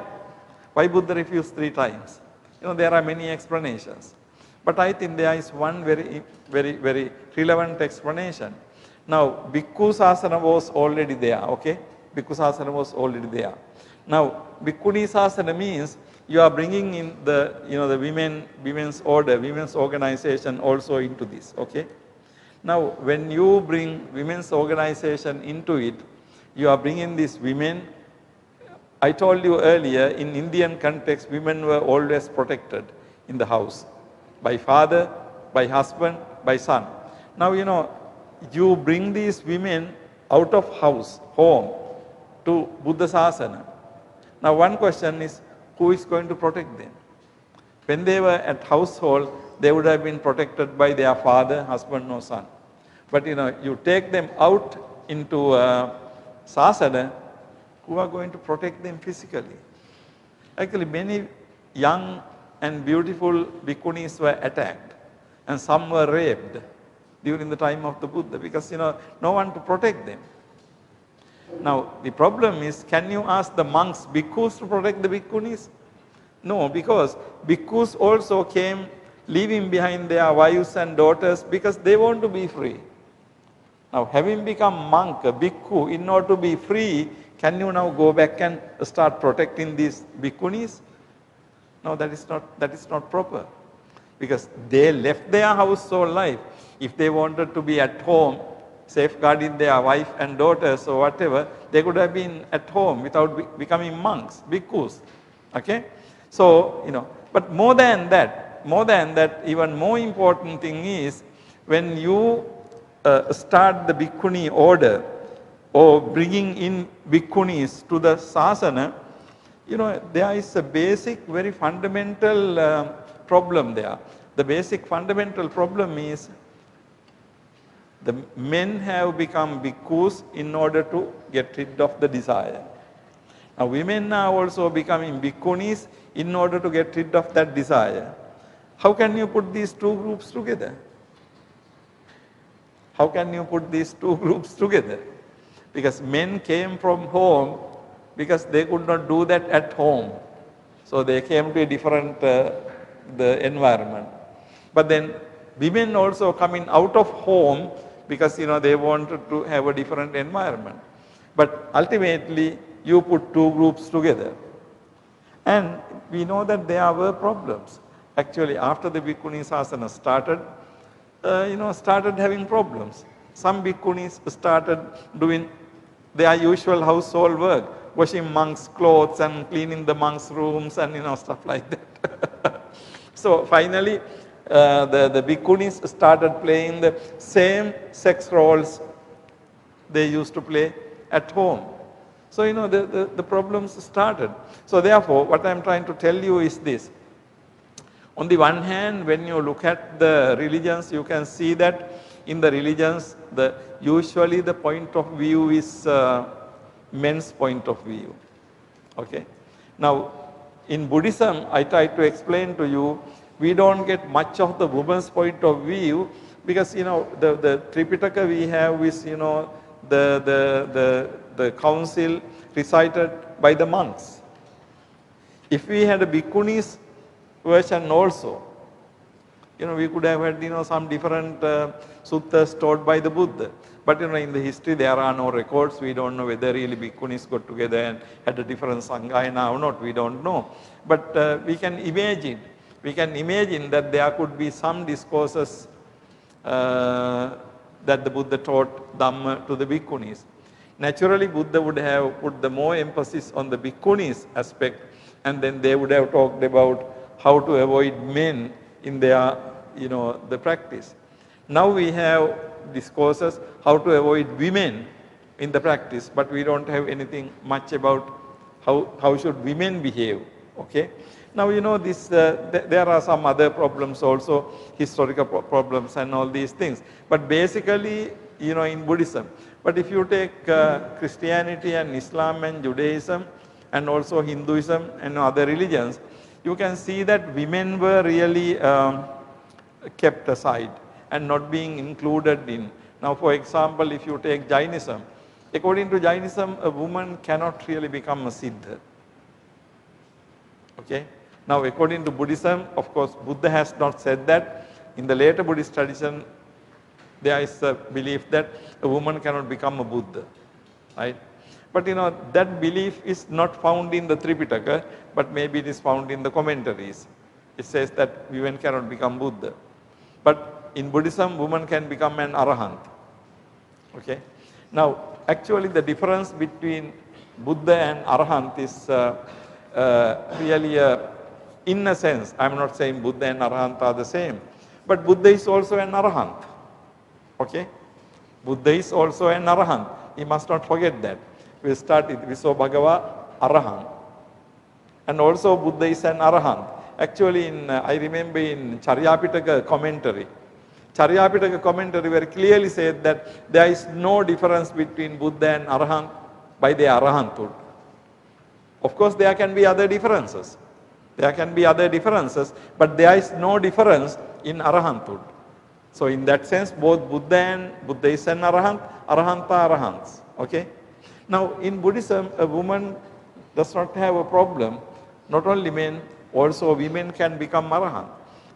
Why Buddha refused 3 times? There are many explanations. But I think there is one very, very, very relevant explanation. Now, Bhikkhu Sasana was already there, okay? Bhikkhu Sasana was already there. Now, Bhikkhuni Sasana means you are bringing in the, the women's order, women's organization also into this, okay? Now, when you bring women's organization into it, you are bringing these women. I told you earlier, in Indian context, women were always protected in the house by father, by husband, by son. Now, you bring these women out of house, home, to Buddha Sasana. Now, one question is, who is going to protect them? When they were at household, they would have been protected by their father, husband, or son. But, you take them out into Sasana, who are going to protect them physically? Actually, many young and beautiful bhikkhunis were attacked, and some were raped during the time of the Buddha, because, no one to protect them. Now, the problem is, can you ask the monks, bhikkhus, to protect the bhikkhunis? No, because bhikkhus also came leaving behind their wives and daughters because they want to be free. Now, having become monk, a bhikkhu, in order to be free, can you now go back and start protecting these bhikkhunis? No, that is not proper. Because they left their household life. If they wanted to be at home, safeguarding their wife and daughters or whatever, they could have been at home without becoming monks, bhikkhus. Okay? So, but more than that, even more important thing is, when you start the bhikkhuni order or bringing in bhikkhunis to the sasana, there is a basic, very fundamental problem there. The basic fundamental problem is, the men have become bhikkhus in order to get rid of the desire. Now women are also becoming bhikkhunis in order to get rid of that desire. How can you put these two groups together? How can you put these two groups together? Because men came from home because they could not do that at home. So they came to a different the environment. But then women also coming out of home because they wanted to have a different environment. But ultimately you put two groups together. And we know that there were problems. Actually after the Bhikkhuni Sasana started, started having problems. Some bhikkhunis started doing their usual household work, washing monks' clothes and cleaning the monks' rooms and stuff like that. So finally, the bhikkhunis started playing the same sex roles they used to play at home. So the problems started. So therefore, what I am trying to tell you is this. On the one hand, when you look at the religions, you can see that in the religions, usually the point of view is men's point of view. Okay. Now, in Buddhism, I try to explain to you, we don't get much of the woman's point of view because the Tripitaka we have is the council recited by the monks. If we had a bhikkhunis version also, we could have had some different suttas taught by the Buddha. But in the history there are no records. We don't know whether really bhikkhunis got together and had a different sanghayana or not. We don't know. But we can imagine. We can imagine that there could be some discourses that the Buddha taught Dhamma to the bhikkhunis. Naturally, Buddha would have put the more emphasis on the bhikkhunis aspect, and then they would have talked about how to avoid men in their, the practice. Now we have discourses how to avoid women in the practice, but we don't have anything much about how should women behave. Okay. Now this there are some other problems also, historical problems and all these things. But basically, in Buddhism. But if you take Christianity and Islam and Judaism and also Hinduism and other religions, you can see that women were really kept aside and not being included in. Now, for example, if you take Jainism, according to Jainism, a woman cannot really become a siddha. Okay. Now, according to Buddhism, of course, Buddha has not said that. In the later Buddhist tradition, there is a belief that a woman cannot become a Buddha, right? But that belief is not found in the Tripitaka, but maybe it is found in the commentaries. It says that women cannot become Buddha. But in Buddhism, woman can become an Arahant. Okay. Now, actually the difference between Buddha and Arahant is really in a sense, I am not saying Buddha and Arahant are the same, but Buddha is also an Arahant. Okay. Buddha is also an Arahant. You must not forget that. We started Viso Bhagava Arahant. And also Buddha is an Arahant. Actually, I remember in Charyapitaka commentary, Charyapitaka commentary very clearly said that there is no difference between Buddha and Arahant by their Arahanthood. Of course, there can be other differences. There can be other differences, but there is no difference in Arahanthood. So in that sense, both Buddha is an Arahant, Arahanta Arahants. Okay. Now in Buddhism, a woman does not have a problem. Not only men, also women can become Arahant.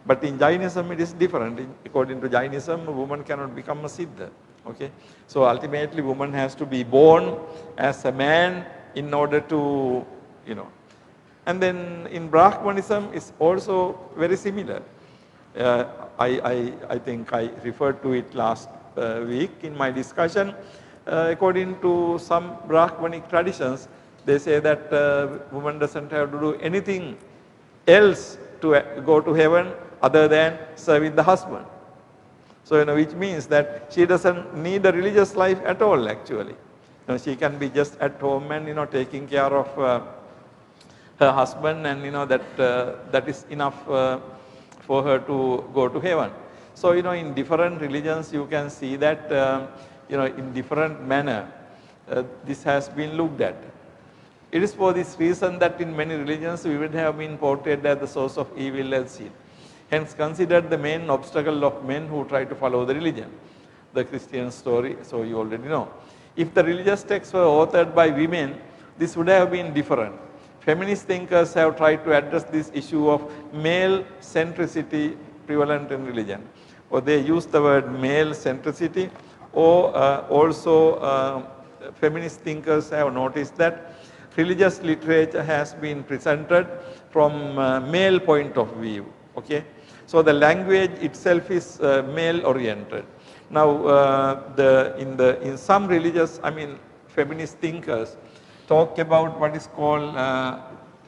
But in Jainism, it is different. According to Jainism, a woman cannot become a Siddha. Okay. So ultimately, woman has to be born as a man in order to, And then in Brahmanism, it's also very similar. I think I referred to it last week in my discussion. According to some Brahmanic traditions, they say that woman doesn't have to do anything else to go to heaven other than serving the husband. So, which means that she doesn't need a religious life at all actually. She can be just at home and, taking care of her husband and, that is enough for her to go to heaven. So, in different religions you can see that, in different manner this has been looked at. It is for this reason that in many religions women have been portrayed as the source of evil and sin. Hence considered the main obstacle of men who try to follow the religion. The Christian story, so you already know. If the religious texts were authored by women, this would have been different. Feminist thinkers have tried to address this issue of male centricity prevalent in religion. Or they use the word male centricity, or also feminist thinkers have noticed that religious literature has been presented from male point of view. Okay? So the language itself is male oriented. Now in some religious, feminist thinkers talk about what is called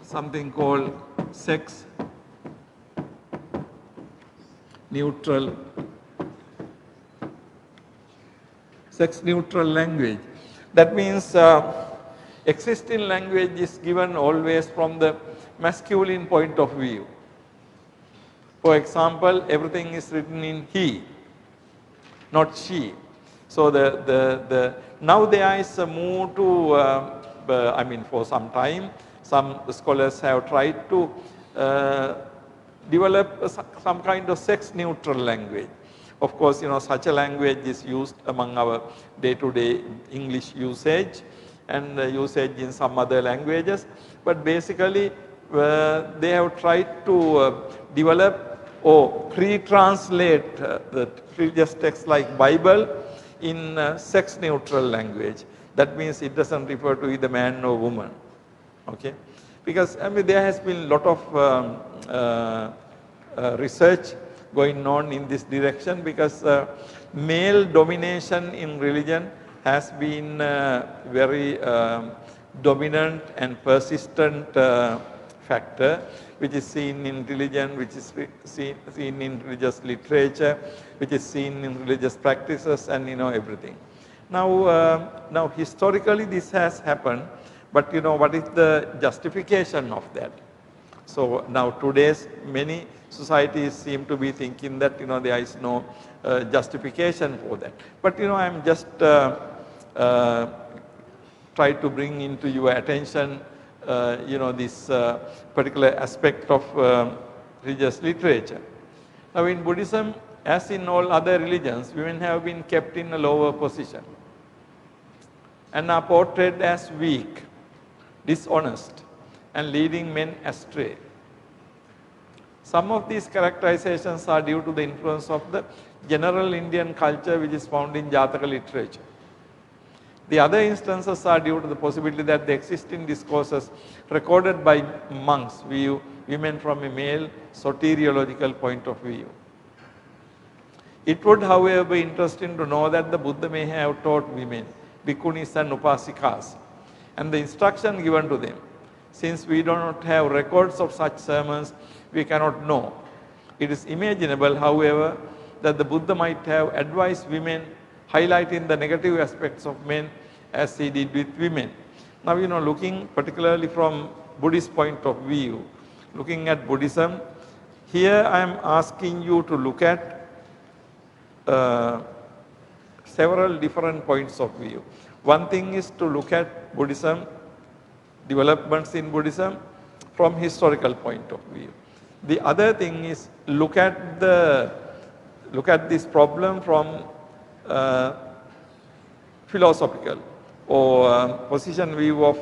something called sex neutral language. That means existing language is given always from the masculine point of view. For example, everything is written in he, not she. So now there is a move to, for some time, some scholars have tried to develop some kind of sex neutral language. Of course, such a language is used among our day-to-day English usage and usage in some other languages. But basically, they have tried to develop or pre-translate the religious texts like Bible in sex neutral language. That means it doesn't refer to either man or woman. Okay? Because there has been a lot of research going on in this direction, because male domination in religion has been very dominant and persistent factor, which is seen in religion, which is seen in religious literature, which is seen in religious practices, and everything. Now historically this has happened, but what is the justification of that? So now today's many societies seem to be thinking that there is no justification for that. But I am just try to bring into your attention this particular aspect of religious literature. Now in Buddhism, as in all other religions, women have been kept in a lower position and are portrayed as weak, dishonest, and leading men astray. Some of these characterizations are due to the influence of the general Indian culture which is found in Jataka literature. The other instances are due to the possibility that the existing discourses recorded by monks view women from a male soteriological point of view. It would, however, be interesting to know that the Buddha may have taught women, bhikkhunis and upasikas, and the instruction given to them. Since we do not have records of such sermons, we cannot know. It is imaginable, however, that the Buddha might have advised women, highlighting the negative aspects of men as he did with women. Now, looking particularly from Buddhist point of view, looking at Buddhism, here I am asking you to look at several different points of view. One thing is to look at Buddhism, developments in Buddhism from historical point of view. The other thing is look at this problem from philosophical or position view of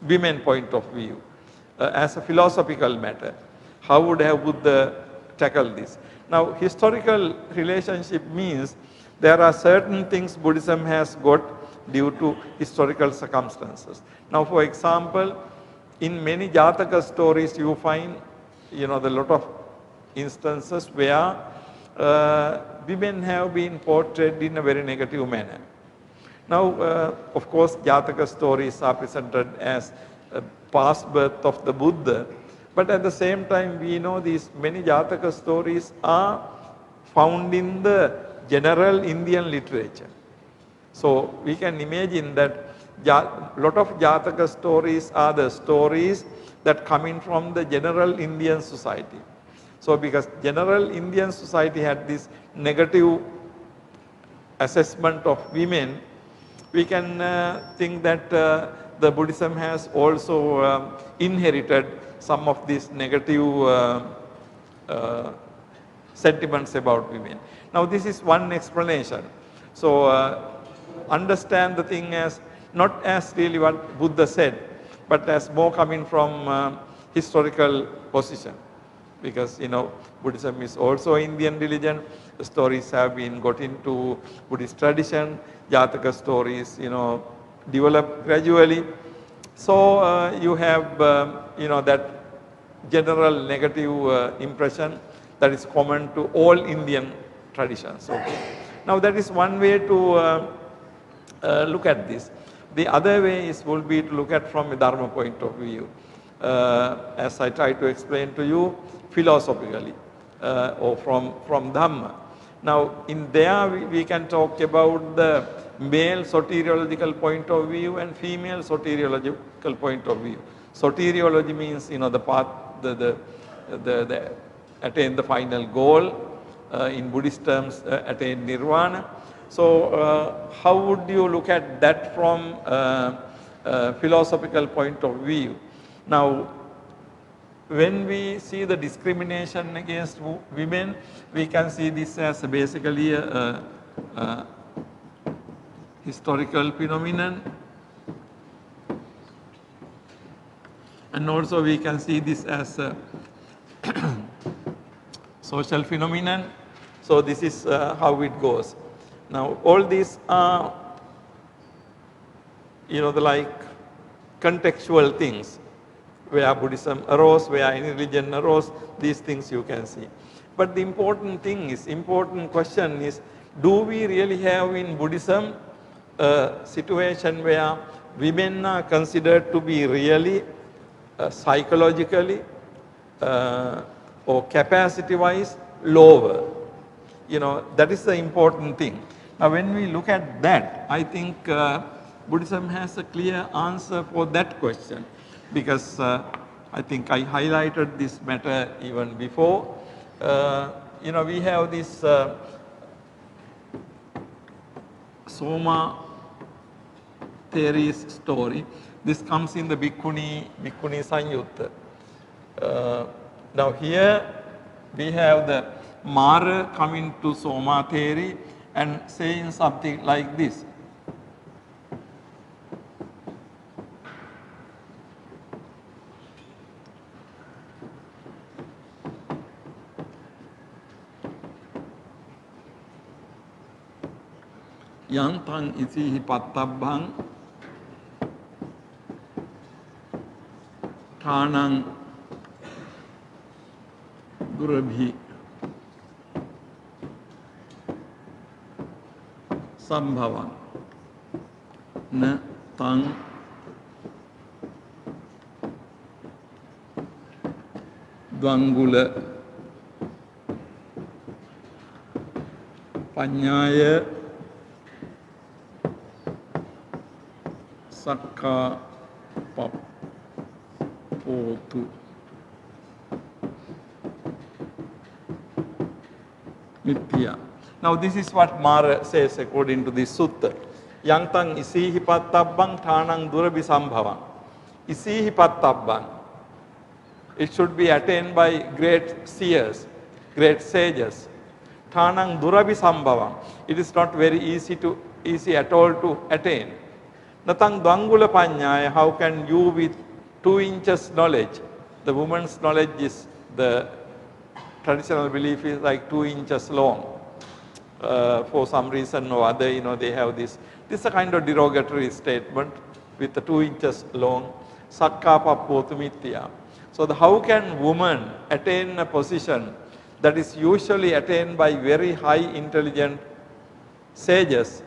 women point of view as a philosophical matter. How would have Buddha tackle this? Now, historical relationship means there are certain things Buddhism has got due to historical circumstances. Now, for example, in many Jataka stories you find, the lot of instances where women have been portrayed in a very negative manner. Now, of course, Jataka stories are presented as a past birth of the Buddha, but at the same time we know these many Jataka stories are found in the general Indian literature. So we can imagine that lot of Jataka stories are the stories that come in from the general Indian society. So because general Indian society had this negative assessment of women, we can think that the Buddhism has also inherited some of these negative uh, sentiments about women. Now this is one explanation. So understand the thing as not as really what Buddha said, but as more coming from historical position. Because Buddhism is also Indian religion. The stories have been got into Buddhist tradition. Jataka stories, develop gradually. So you have that general negative impression that is common to all Indian traditions. Okay. Now that is one way to look at this. The other way will be to look at from a Dharma point of view. As I try to explain to you philosophically or from Dhamma. Now in there we can talk about the male soteriological point of view and female soteriological point of view. Soteriology means the path, the attain the final goal, in Buddhist terms attain nirvana. So how would you look at that from philosophical point of view? Now when we see the discrimination against women, we can see this as basically a historical phenomenon, and also we can see this as a social phenomenon. So this is how it goes. Now all these are the like contextual things, where Buddhism arose, where any religion arose, these things you can see. But the important question is, do we really have in Buddhism a situation where women are considered to be really psychologically or capacity wise lower? That is the important thing. Now when we look at that, I think Buddhism has a clear answer for that question, because I think I highlighted this matter even before. We have this Soma Theri's story. This comes in the Bhikkhuni Sanyutta. Now here we have the Mara coming to Soma Theri and saying something like this. Yantang isihi pattabbang thanang durabhi sambhavan na tang dvangula panyaya sakka papotu. Mithya. Now this is what Mara says according to this sutta. Yantang isihi pattabbang thanang durabi sambhavam. Isihi pattabbang. It should be attained by great seers, great sages. Thanang durabi sambhavam. It is not very easy at all to attain. Natang dvangula panyaya, how can you with 2 inches knowledge? The woman's knowledge is, the traditional belief is like 2 inches long. For some reason or other, they have this. This is a kind of derogatory statement with the 2 inches long. Sakka pappotu mithya. So how can woman attain a position that is usually attained by very high intelligent sages?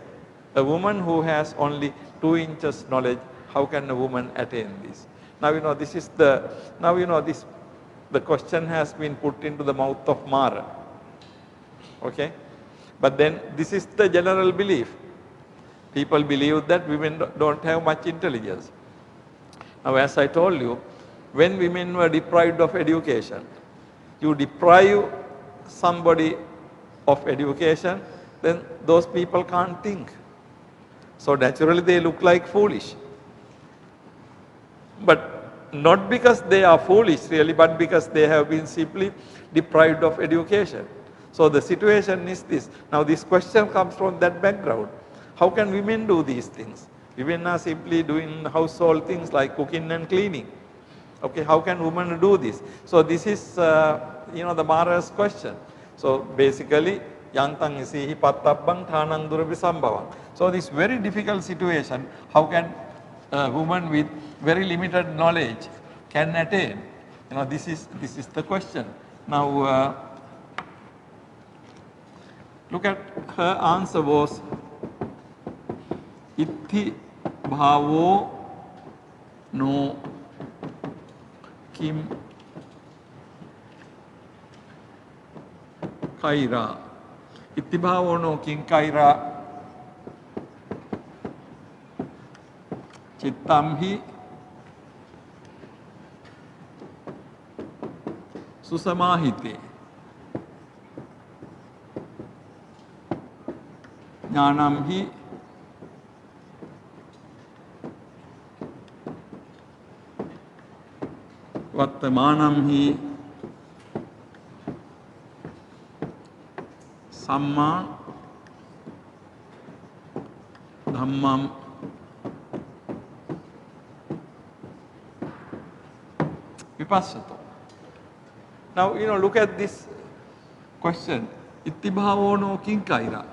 A woman who has only 2 inches knowledge, how can a woman attain this? Now this is the question has been put into the mouth of Mara. Okay? But then this is the general belief. People believe that women don't have much intelligence. Now as I told you, when women were deprived of education, you deprive somebody of education, then those people can't think. So naturally they look like foolish. But not because they are foolish really, but because they have been simply deprived of education. So the situation is this. Now this question comes from that background. How can women do these things? Women are simply doing household things like cooking and cleaning. Okay, how can women do this? So this is, the Mara's question. So basically, yantang isihi pattabbang thanang durabi sambhavang. So this very difficult situation, how can a woman with very limited knowledge can attain? This is the question. Now, look at her answer was itti bhavo no kim kaira. Itti bhavo no kim kaira chittam hi susamahite jnanam hi vattamanam hi samma dhammam vipassato. Now, look at this question. Itti bhavo no kinkaira.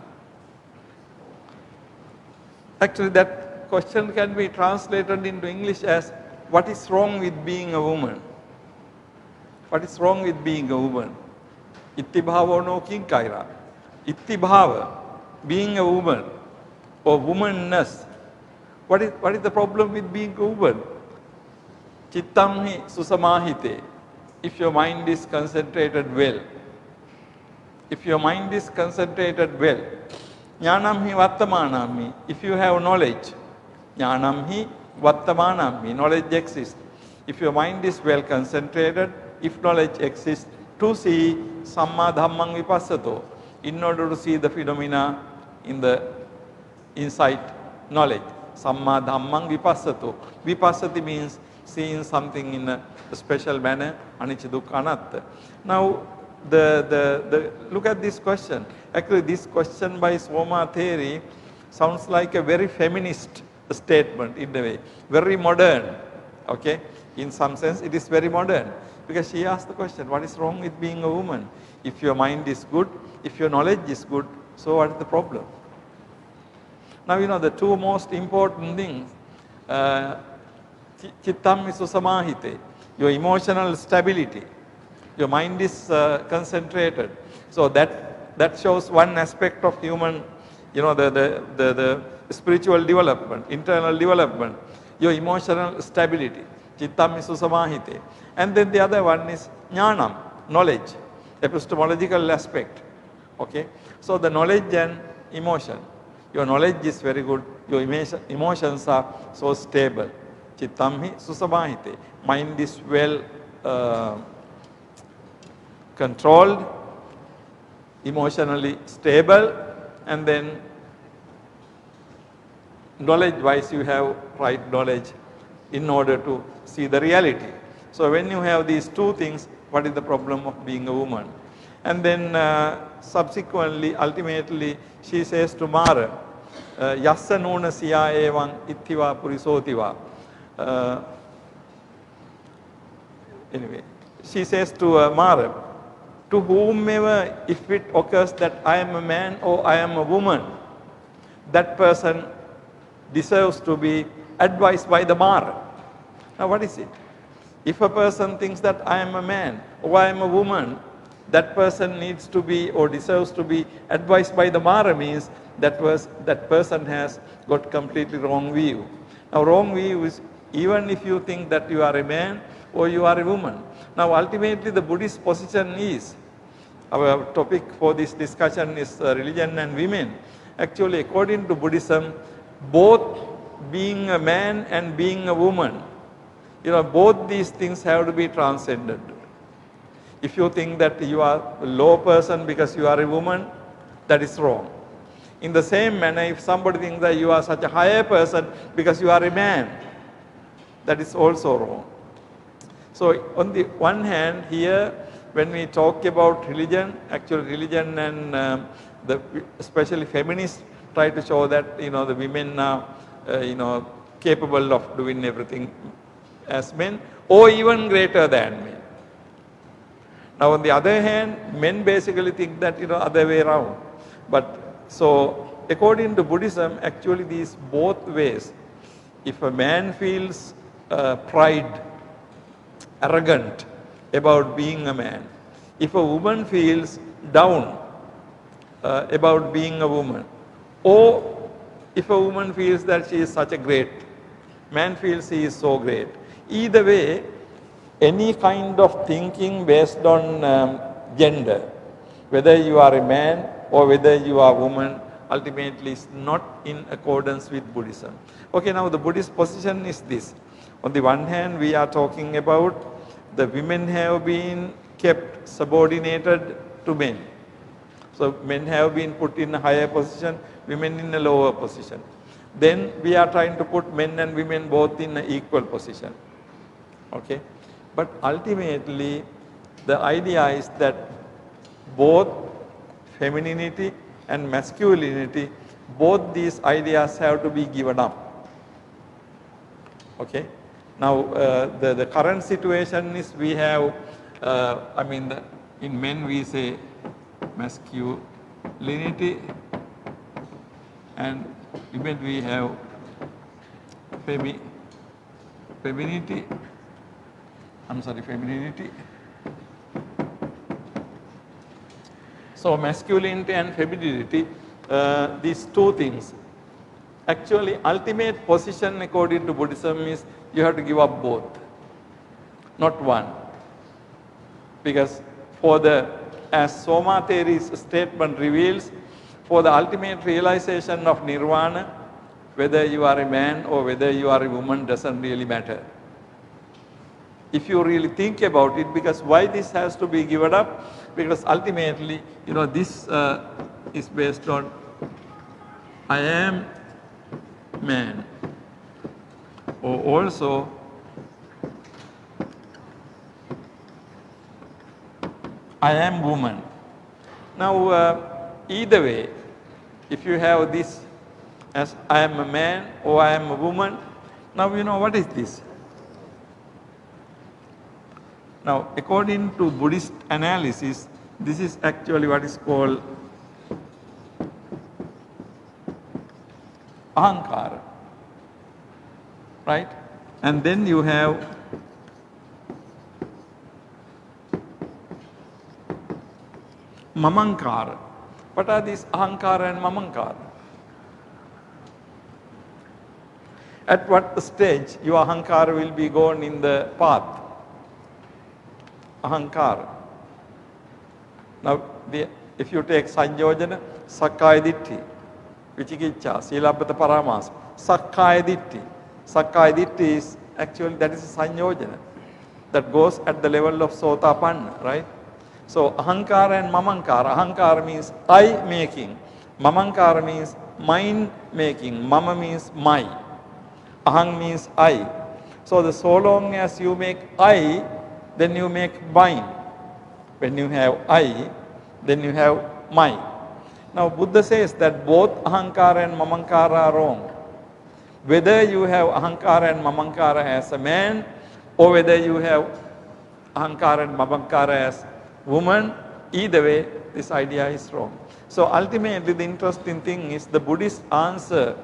Actually, that question can be translated into English as, what is wrong with being a woman? What is wrong with being a woman? Itti bhavo no kinkaira. Itti bhava, being a woman or womanness. What is the problem with being a woman? Chittam hi susamahite. If your mind is concentrated well. If your mind is concentrated well. Jnanam hi vattamanam hi. If you have knowledge. Jnanam hi vattamanam hi. Knowledge exists. If your mind is well concentrated, if knowledge exists, to see samma dhammang vipassato. In order to see the phenomena in the insight knowledge. Samma dhammang vipassato. Vipassati means seeing something in a special manner, anicca dukkha anatta. Now, look at this question. Actually, this question by Soma Theri sounds like a very feminist statement in a way, very modern. Okay, in some sense, it is very modern because she asked the question: what is wrong with being a woman? If your mind is good, if your knowledge is good, so what is the problem? Now, the two most important things. Chittam susamahite, your emotional stability. Your mind is concentrated. So that shows one aspect of human, the spiritual development, internal development. Your emotional stability. Chittam susamahite. And then the other one is jnanam, knowledge, epistemological aspect. Okay. So the knowledge and emotion. Your knowledge is very good. Your emotions are so stable. Chittam hi susamahite. Mind is well controlled, emotionally stable, and then knowledge-wise you have right knowledge in order to see the reality. So when you have these two things, what is the problem of being a woman? And then subsequently, ultimately, she says to Mara, Yassa nuna siya evam ithiva purisotiva. Anyway, she says to Mara, to whomever, if it occurs that I am a man or I am a woman, that person deserves to be advised by the Mara. Now what is it? If a person thinks that I am a man or I am a woman, that person needs to be or deserves to be advised by the Mara means that person has got completely wrong view. Now wrong view is even if you think that you are a man or you are a woman. Now ultimately the Buddhist position is, our topic for this discussion is religion and women. Actually according to Buddhism, both being a man and being a woman, both these things have to be transcended. If you think that you are a low person because you are a woman, that is wrong. In the same manner, if somebody thinks that you are such a higher person because you are a man, that is also wrong. So on the one hand, here when we talk about religion, actual religion and especially feminists try to show that the women are capable of doing everything as men or even greater than men. Now on the other hand, men basically think that other way around. But so according to Buddhism, actually these both ways. If a man feels pride, arrogant about being a man, if a woman feels down about being a woman, or if a woman feels that she is such a great, man feels he is so great. Either way, any kind of thinking based on gender, whether you are a man or whether you are a woman, ultimately is not in accordance with Buddhism. Okay, now the Buddhist position is this. On the one hand, we are talking about the women have been kept subordinated to men. So men have been put in a higher position, women in a lower position. Then we are trying to put men and women both in an equal position. Okay? But ultimately, the idea is that both femininity and masculinity, both these ideas have to be given up. Okay? Now, the current situation is we have, in men we say masculinity, and women we have femininity. So masculinity and femininity, these two things. Actually, ultimate position according to Buddhism is you have to give up both, not one. Because as Soma Theory's statement reveals, for the ultimate realization of nirvana, whether you are a man or whether you are a woman doesn't really matter. If you really think about it, because why this has to be given up? Because ultimately, this is based on I am man, or also I am woman. Now, either way, if you have this as I am a man or I am a woman, now what is this? Now, according to Buddhist analysis, this is actually what is called ahankara, right? And then you have mamankara. What are these ahankara and mamankara? At what stage your ahankara will be gone in the path? Ahankara. Now, if you take Sanjojana, Sakkaya Ditti, Vichikicha, Silabbata Paramas, Sakkaya Ditti. Sakkaya Ditti is actually, that is a Sanjojana that goes at the level of Sotapanna, right? So, Ahankara and Mamankara. Ahankara means I making. Mamankara means mind making. Mama means my. Ahang means I. So, so long as you make I, then you make mine. When you have I, then you have my. Now, Buddha says that both Ahankara and Mamankara are wrong. Whether you have Ahankara and Mamankara as a man, or whether you have Ahankara and Mamankara as woman, either way, this idea is wrong. So ultimately, the interesting thing is the Buddhist answer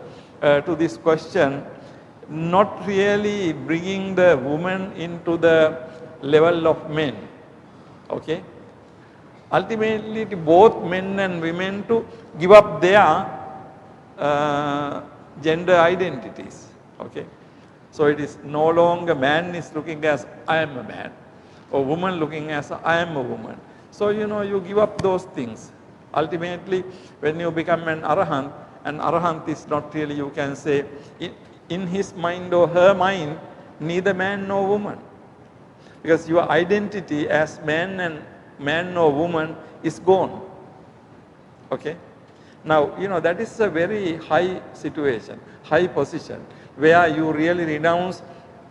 to this question, not really bringing the woman into the level of men. Okay? Ultimately, both men and women to give up their gender identities. Okay? So it is no longer man is looking as I am a man, or woman looking as I am a woman. So you give up those things. Ultimately, when you become an arahant is not really, you can say, in his mind or her mind, neither man nor woman. because your identity as man or woman is gone. Okay. Now, that is a very high situation, high position, where you really renounce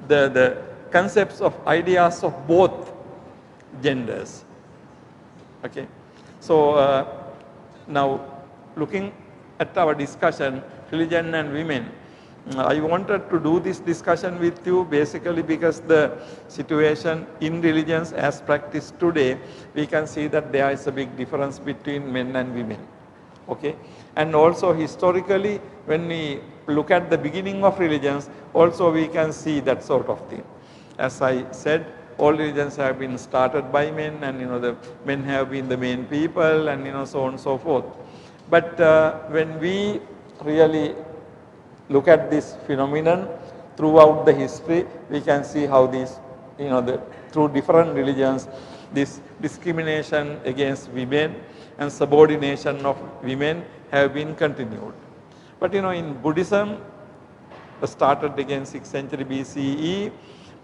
the concepts of ideas of both genders. Okay. So, now looking at our discussion, religion and women, I wanted to do this discussion with you basically because the situation in religions as practiced today, we can see that there is a big difference between men and women. Okay. And also historically, when we look at the beginning of religions, also we can see that sort of thing. As I said, all religions have been started by men, and the men have been the main people, and so on and so forth. But when we really look at this phenomenon throughout the history, we can see how these, through different religions, this discrimination against women and subordination of women have been continued. But in Buddhism, started again 6th century BCE,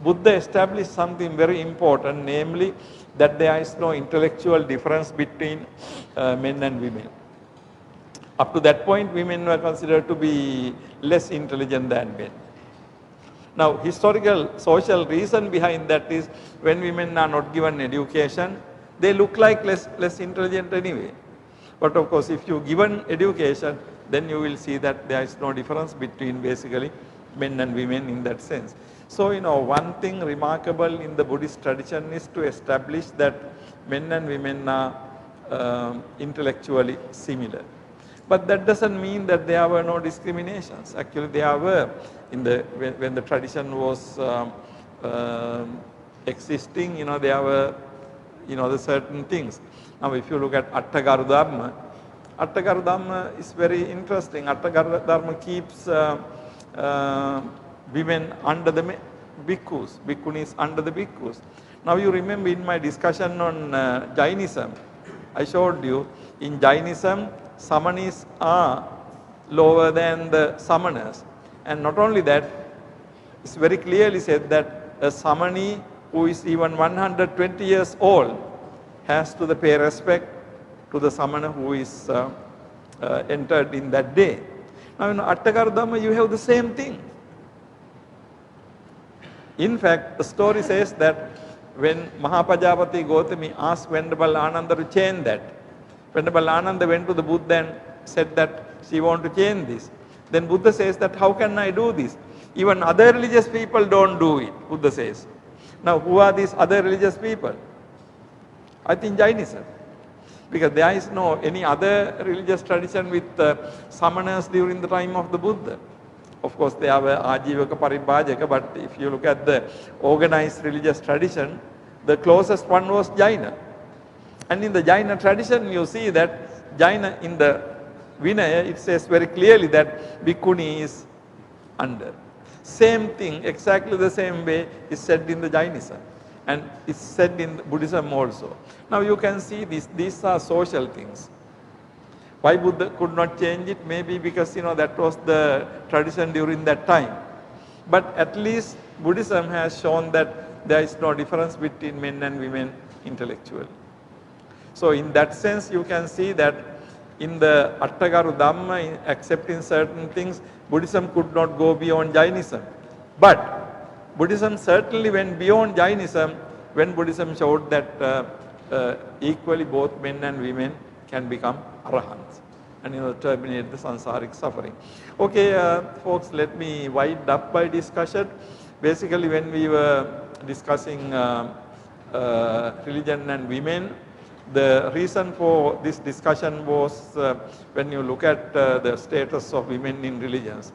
Buddha established something very important, namely that there is no intellectual difference between men and women. Up to that point, women were considered to be less intelligent than men. Now, historical, social reason behind that is when women are not given education, they look like less intelligent anyway. But of course, if you given education, then you will see that there is no difference between basically men and women in that sense. So, one thing remarkable in the Buddhist tradition is to establish that men and women are intellectually similar. But that doesn't mean that there were no discriminations. Actually, there were when the tradition was existing. There were the certain things. Now, if you look at Attagaru Dhamma is very interesting. Attagaru Dhamma keeps women under the bhikkhus, bhikkhunis under the bhikkhus. Now, you remember in my discussion on Jainism, I showed you in Jainism, Samanis are lower than the Samanas. And not only that, it's very clearly said that a Samani who is even 120 years old has to pay respect to the Samana who is entered in that day. Now in Attagaru Dhamma you have the same thing. In fact, the story says that when Mahapajapati Gautami asked Venerable Ananda to change that, Venerable Ananda went to the Buddha and said that she wants to change this. Then Buddha says that how can I do this? Even other religious people don't do it, Buddha says. Now who are these other religious people? I think Jainism. Because there is no any other religious tradition with samanas during the time of the Buddha. Of course there were Ajivaka Paribhajaka, but if you look at the organized religious tradition, the closest one was Jaina. And in the Jaina tradition, you see that Jaina in the Vinaya, it says very clearly that Bhikkhuni is under. Same thing, exactly the same way is said in the Jainism. And it's said in Buddhism also. Now you can see these are social things. Why Buddha could not change it? Maybe because that was the tradition during that time. But at least Buddhism has shown that there is no difference between men and women intellectually. So in that sense, you can see that in the Attagaru Dhamma, accepting certain things, Buddhism could not go beyond Jainism. But Buddhism certainly went beyond Jainism when Buddhism showed that equally both men and women can become arahants and terminate the sansaric suffering. Okay, folks, let me wind up my discussion. Basically, when we were discussing religion and women, the reason for this discussion was when you look at the status of women in religions.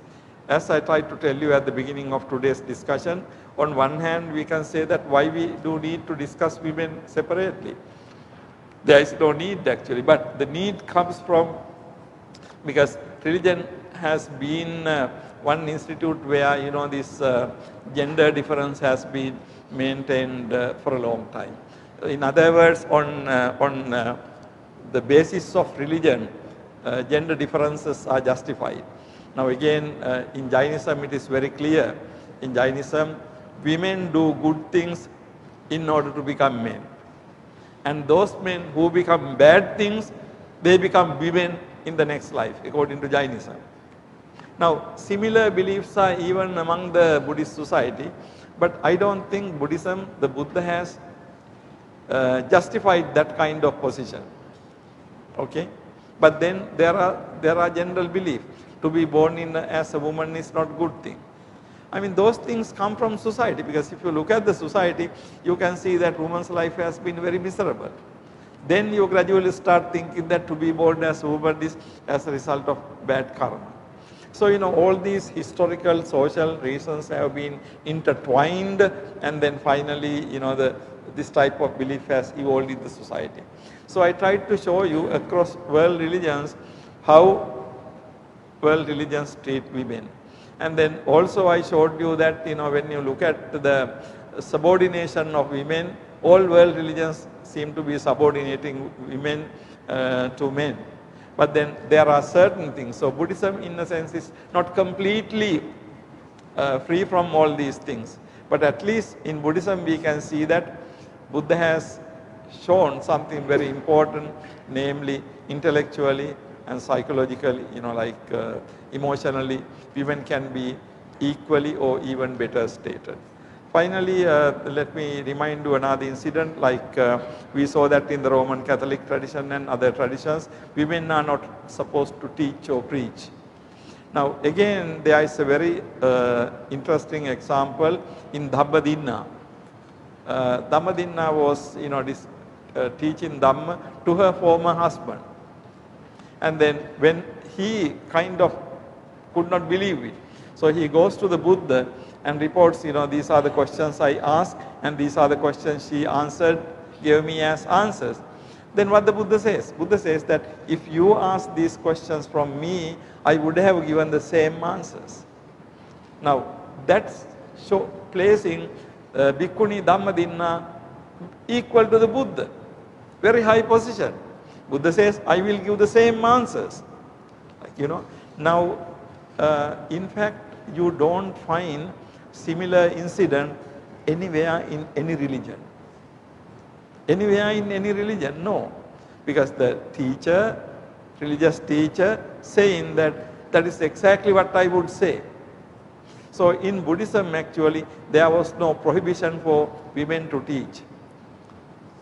As I tried to tell you at the beginning of today's discussion, on one hand we can say that why we do need to discuss women separately. There is no need actually, but the need comes from, because religion has been one institute where this gender difference has been maintained for a long time. In other words, on the basis of religion, gender differences are justified. Now again, in Jainism it is very clear. In Jainism, women do good things in order to become men. And those men who become bad things, they become women in the next life, according to Jainism. Now, similar beliefs are even among the Buddhist society, but I don't think Buddhism, the Buddha has justified that kind of position. Okay? But then there are general beliefs. To be born as a woman is not a good thing. I mean, those things come from society, because if you look at the society, you can see that woman's life has been very miserable. Then you gradually start thinking that to be born as a woman is as a result of bad karma. So, all these historical, social reasons have been intertwined, and then finally, this type of belief has evolved in the society. So, I tried to show you across world religions how world religions treat women. And then also I showed you that, when you look at the subordination of women, all world religions seem to be subordinating women to men. But then there are certain things. So Buddhism, in a sense, is not completely free from all these things. But at least in Buddhism, we can see that Buddha has shown something very important, namely intellectually and psychologically, emotionally, women can be equally or even better stated. Finally, let me remind you another incident, we saw that in the Roman Catholic tradition and other traditions, women are not supposed to teach or preach. Now again, there is a very interesting example in Dhammadinna. Dhammadinna was, teaching Dhamma to her former husband. And then when he kind of could not believe it, so he goes to the Buddha and reports, these are the questions I asked and these are the questions she answered, gave me as answers. Then what the Buddha says? Buddha says that if you ask these questions from me, I would have given the same answers. Now that's placing Bhikkhuni Dhammadinna equal to the Buddha, very high position. Buddha says, I will give the same answers. Now, in fact, you don't find similar incident anywhere in any religion. Anywhere in any religion, no. Because the teacher, religious teacher, saying that is exactly what I would say. So in Buddhism, actually, there was no prohibition for women to teach.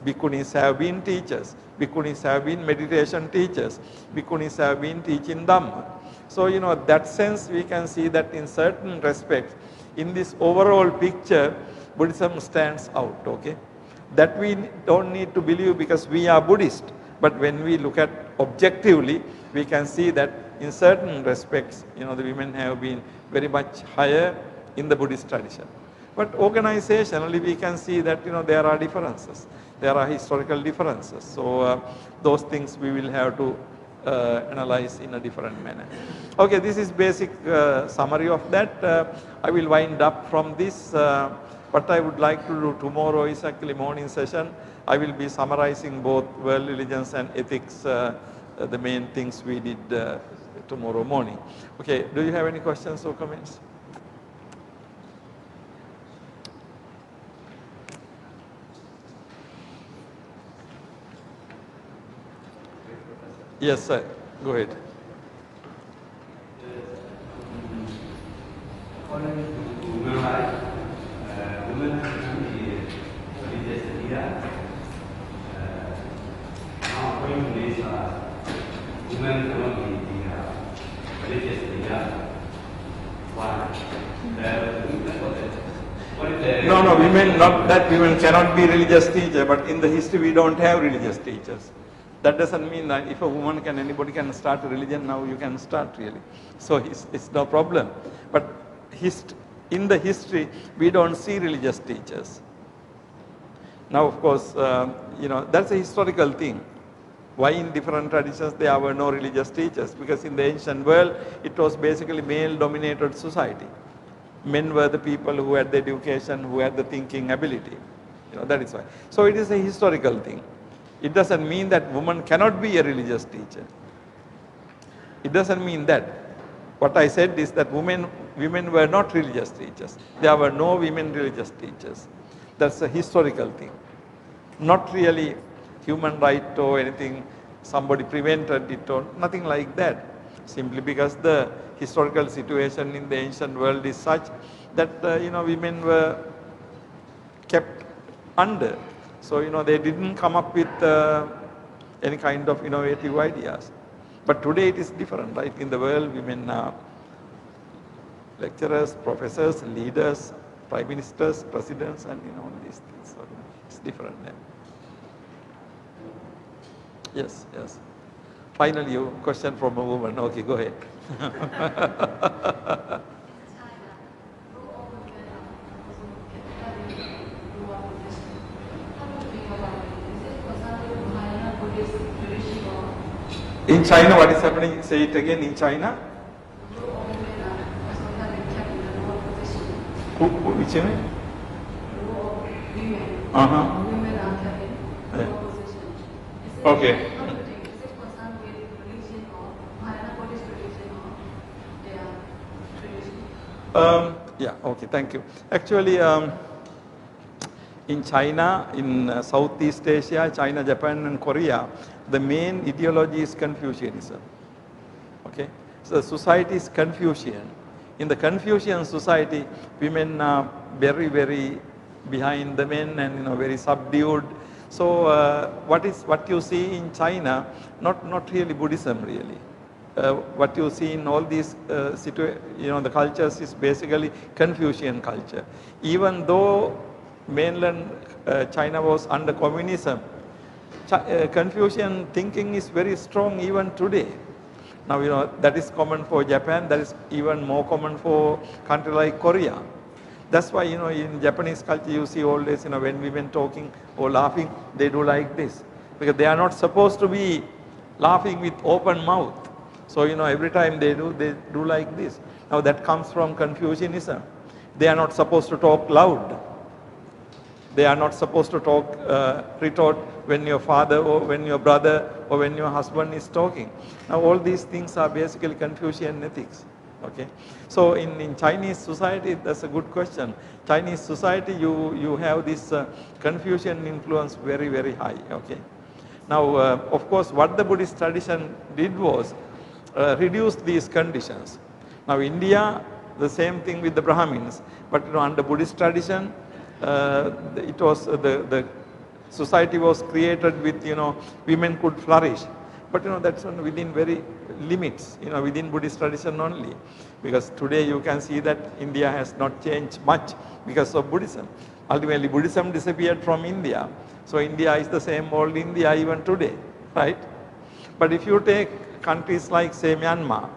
Bhikkhunis have been teachers. Bhikkhunis have been meditation teachers. Bhikkhunis have been teaching Dhamma. So, that sense we can see that in certain respects, in this overall picture, Buddhism stands out, okay? That we don't need to believe because we are Buddhist. But when we look at objectively, we can see that in certain respects, the women have been very much higher in the Buddhist tradition. But organizationally, we can see that, there are differences. There are historical differences. So those things we will have to analyze in a different manner. Okay, this is basic summary of that. I will wind up from this. What I would like to do tomorrow is actually morning session. I will be summarizing both world religions and ethics, the main things we did tomorrow morning. Okay, do you have any questions or comments? Yes, sir. Go ahead. According to human life, women can be religious leader. Now, according to this, women cannot be the religious leader. Why? No, women, not that women cannot be religious teacher, but in the history we don't have religious teachers. That doesn't mean that if a woman anybody can start a religion, now you can start really. So it's no problem. But in the history, we don't see religious teachers. Now, of course, that's a historical thing. Why in different traditions there were no religious teachers? Because in the ancient world, it was basically male-dominated society. Men were the people who had the education, who had the thinking ability. That is why. So it is a historical thing. It doesn't mean that woman cannot be a religious teacher. It doesn't mean that. What I said is that women were not religious teachers. There were no women religious teachers. That's a historical thing. Not really human right or anything, somebody prevented it or nothing like that. Simply because the historical situation in the ancient world is such that, women were kept under. So, they didn't come up with any kind of innovative ideas. But today it is different, right? In the world, women are lecturers, professors, leaders, prime ministers, presidents, and all these things. So, it's different. Yeah. Yes, yes. Finally, a question from a woman. Okay, go ahead. In China, what is happening? Say it again. In China? Which one? Uh-huh. Okay. Yeah, okay, thank you. Actually, in China, in Southeast Asia, China, Japan, and Korea, the main ideology is Confucianism. Okay, so the society is Confucian. In the Confucian society, women are very, very behind the men and very subdued. So what you see in China, not really Buddhism really. What you see in all these the cultures is basically Confucian culture. Even though mainland China was under communism, Confucian thinking is very strong even today. Now, that is common for Japan, that is even more common for country like Korea. That's why, in Japanese culture, you see always, when women talking or laughing, they do like this. Because they are not supposed to be laughing with open mouth. So, every time they do like this. Now, that comes from Confucianism. They are not supposed to talk loud. They are not supposed to talk, retort when your father or when your brother or when your husband is talking. Now, all these things are basically Confucian ethics. Okay, so in Chinese society, that's a good question. Chinese society, you have this Confucian influence very, very high. Okay, now of course, what the Buddhist tradition did was reduce these conditions. Now, India, the same thing with the Brahmins, but under Buddhist tradition, it was the society was created with women could flourish. But that's within very limits, within Buddhist tradition only. Because today you can see that India has not changed much because of Buddhism. Ultimately, Buddhism disappeared from India. So India is the same old India even today, right? But if you take countries like, say, Myanmar,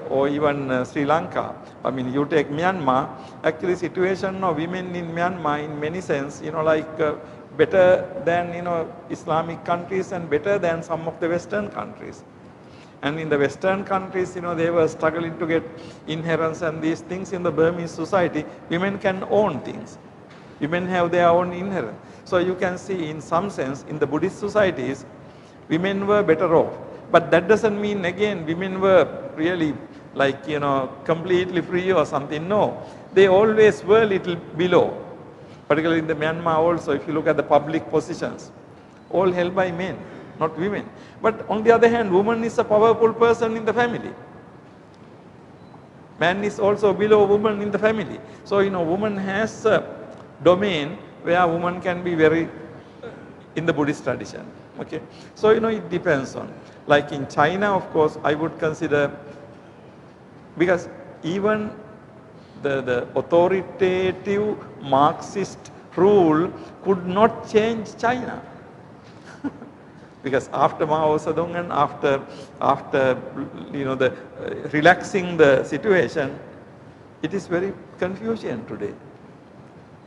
or even Sri Lanka, you take Myanmar, actually situation of women in Myanmar in many sense, better than Islamic countries and better than some of the Western countries. And in the Western countries, they were struggling to get inheritance and these things. In the Burmese society, women can own things. Women have their own inheritance. So you can see in some sense, in the Buddhist societies, women were better off. But that doesn't mean again women were really completely free or something. No, they always were a little below. Particularly in the Myanmar also, if you look at the public positions, all held by men, not women. But on the other hand, woman is a powerful person in the family. Man is also below woman in the family. So, woman has a domain where woman can be very in the Buddhist tradition. Okay. So, it depends on. Like in China, of course, I would consider, because even the authoritative Marxist rule could not change China. Because after Mao Zedong and after relaxing the situation, it is very Confucian today.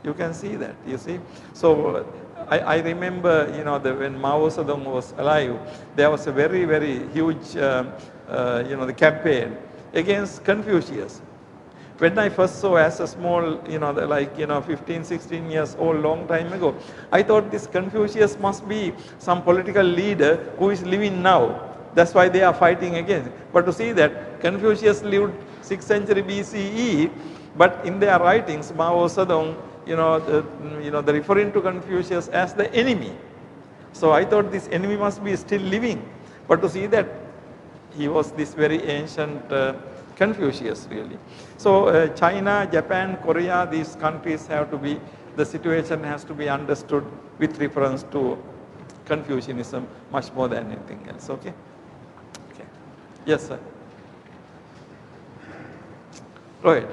You can see that, you see. So I remember, when Mao Zedong was alive, there was a very, very huge, the campaign against Confucius. When I first saw as a small, 15, 16 years old, long time ago, I thought this Confucius must be some political leader who is living now. That's why they are fighting against. But to see that Confucius lived 6th century BCE, but in their writings, Mao Zedong the referring to Confucius as the enemy. So I thought this enemy must be still living, but to see that he was this very ancient Confucius really. So China, Japan, Korea, these countries have to be, the situation has to be understood with reference to Confucianism much more than anything else, okay? Okay. Yes, sir. Go ahead.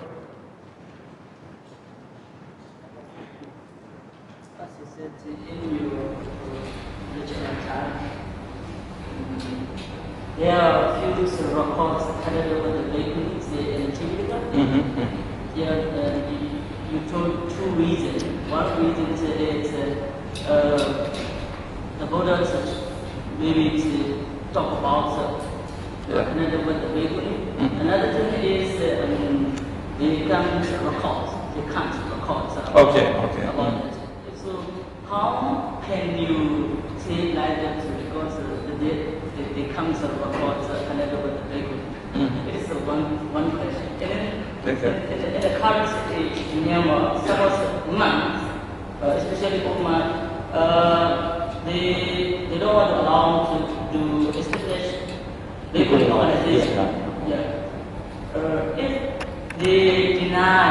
As you said in your original time, there are a few records connected with the Vietnamese in Tibet. Yeah, you told two reasons. One reason is the Buddha maybe to talk about connected with the Vietnamese. Another thing is they can't record about it. So how can you say like that because they come to record connected with the Vietnamese? It is one question. In the current stage in Myanmar, some of the monks, especially women, they don't want to allow to do establish labor organization. If they deny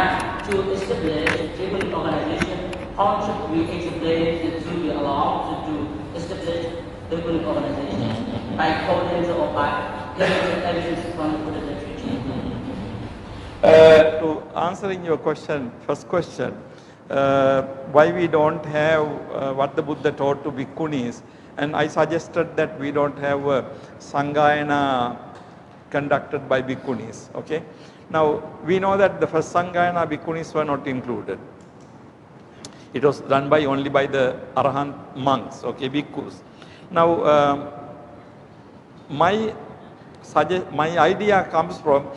to establish labor organization, how should we explain to be allowed to do establish labor organization by coding or by getting evidence from the literature? To answering your question, first question, why we don't have what the Buddha taught to bhikkhunis, and I suggested that we don't have a Sanghayana conducted by bhikkhunis, okay? Now, we know that the first Sanghayana bhikkhunis were not included. It was done only by the Arahant monks, okay, bhikkhus. Now, my idea comes from,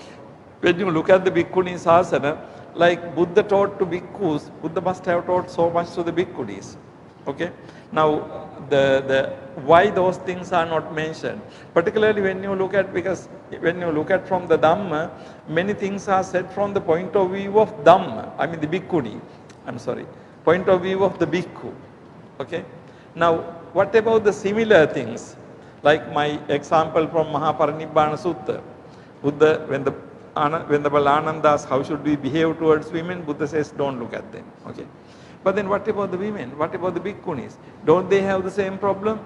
when you look at the Bhikkhuni Sasana, like Buddha taught to bhikkhus, Buddha must have taught so much to the bhikkhunis. Okay? Now, why those things are not mentioned? Particularly when you look at, because when you look at from the Dhamma, many things are said from the point of view of Dhamma, I mean the bhikkhuni, point of view of the bhikkhu. Okay? Now, what about the similar things? Like my example from Mahaparinibbana Sutta. Buddha, when the Ananda asks how should we behave towards women, Buddha says don't look at them. Okay. But then what about the women? What about the bhikkhunis? Don't they have the same problem?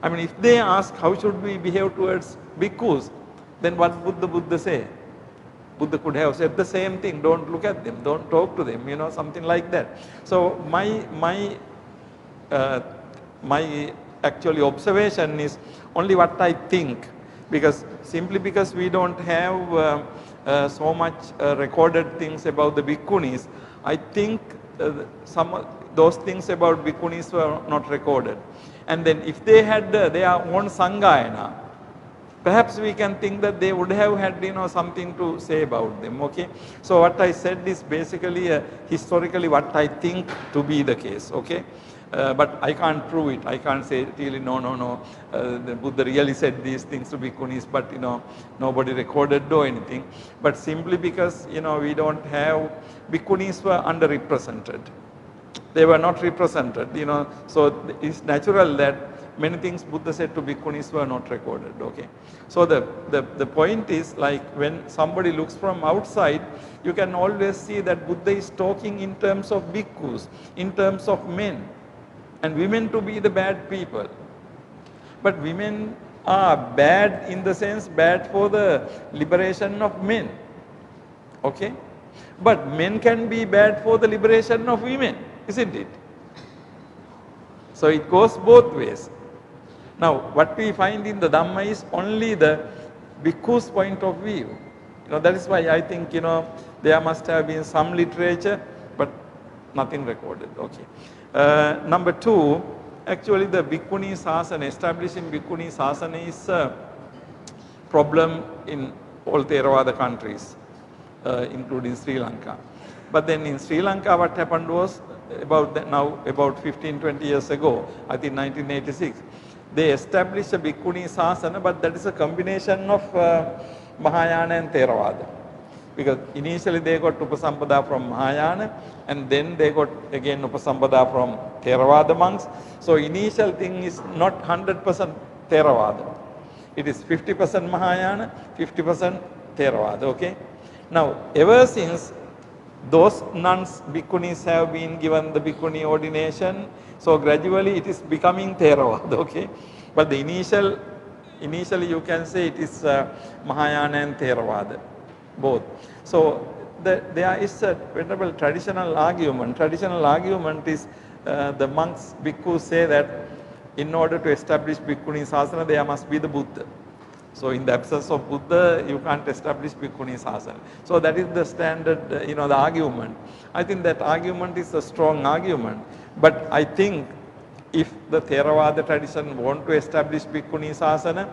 I mean, if they ask how should we behave towards bhikkhus, then what would the Buddha say? Buddha could have said the same thing, don't look at them, don't talk to them, something like that. So my actually observation is only what I think, simply because we don't have so much recorded things about the bhikkhunis, I think some those things about bhikkhunis were not recorded. And then if they had their own Sanghayana, perhaps we can think that they would have had something to say about them. Okay, so what I said is basically historically what I think to be the case. Okay. But I can't prove it. I can't say really no. The Buddha really said these things to bhikkhunis, but nobody recorded or anything. But simply because we don't have, bhikkhunis were underrepresented. They were not represented. So it's natural that many things Buddha said to bhikkhunis were not recorded. Okay. So the point is, like when somebody looks from outside, you can always see that Buddha is talking in terms of bhikkhus, in terms of men. And women to be the bad people. But women are bad in the sense bad for the liberation of men. Okay? But men can be bad for the liberation of women, isn't it? So it goes both ways. Now, what we find in the Dhamma is only the bhikkhu's point of view. That is why I think, there must have been some literature, but nothing recorded. Okay. Number two, actually the Bhikkhuni Sasana, establishing Bhikkhuni Sasana is a problem in all Theravada countries, including Sri Lanka. But then in Sri Lanka, what happened was, about 15-20 years ago, I think 1986, they established a Bhikkhuni Sasana, but that is a combination of Mahayana and Theravada. Because initially they got Upasampada from Mahayana, and then they got again Upasampada from Theravada monks. So initial thing is not 100% Theravada. It is 50% Mahayana, 50% Theravada, okay? Now, ever since those nuns, bhikkhunis have been given the bhikkhuni ordination, so gradually it is becoming Theravada, okay? But the initially you can say it is Mahayana and Theravada, both. So there is a venerable traditional argument. Traditional argument is the monks, bhikkhus say that in order to establish Bhikkhuni Sasana, there must be the Buddha. So in the absence of Buddha, you can't establish Bhikkhuni Sasana. So that is the standard, the argument. I think that argument is a strong argument. But I think if the Theravada tradition want to establish Bhikkhuni Sasana,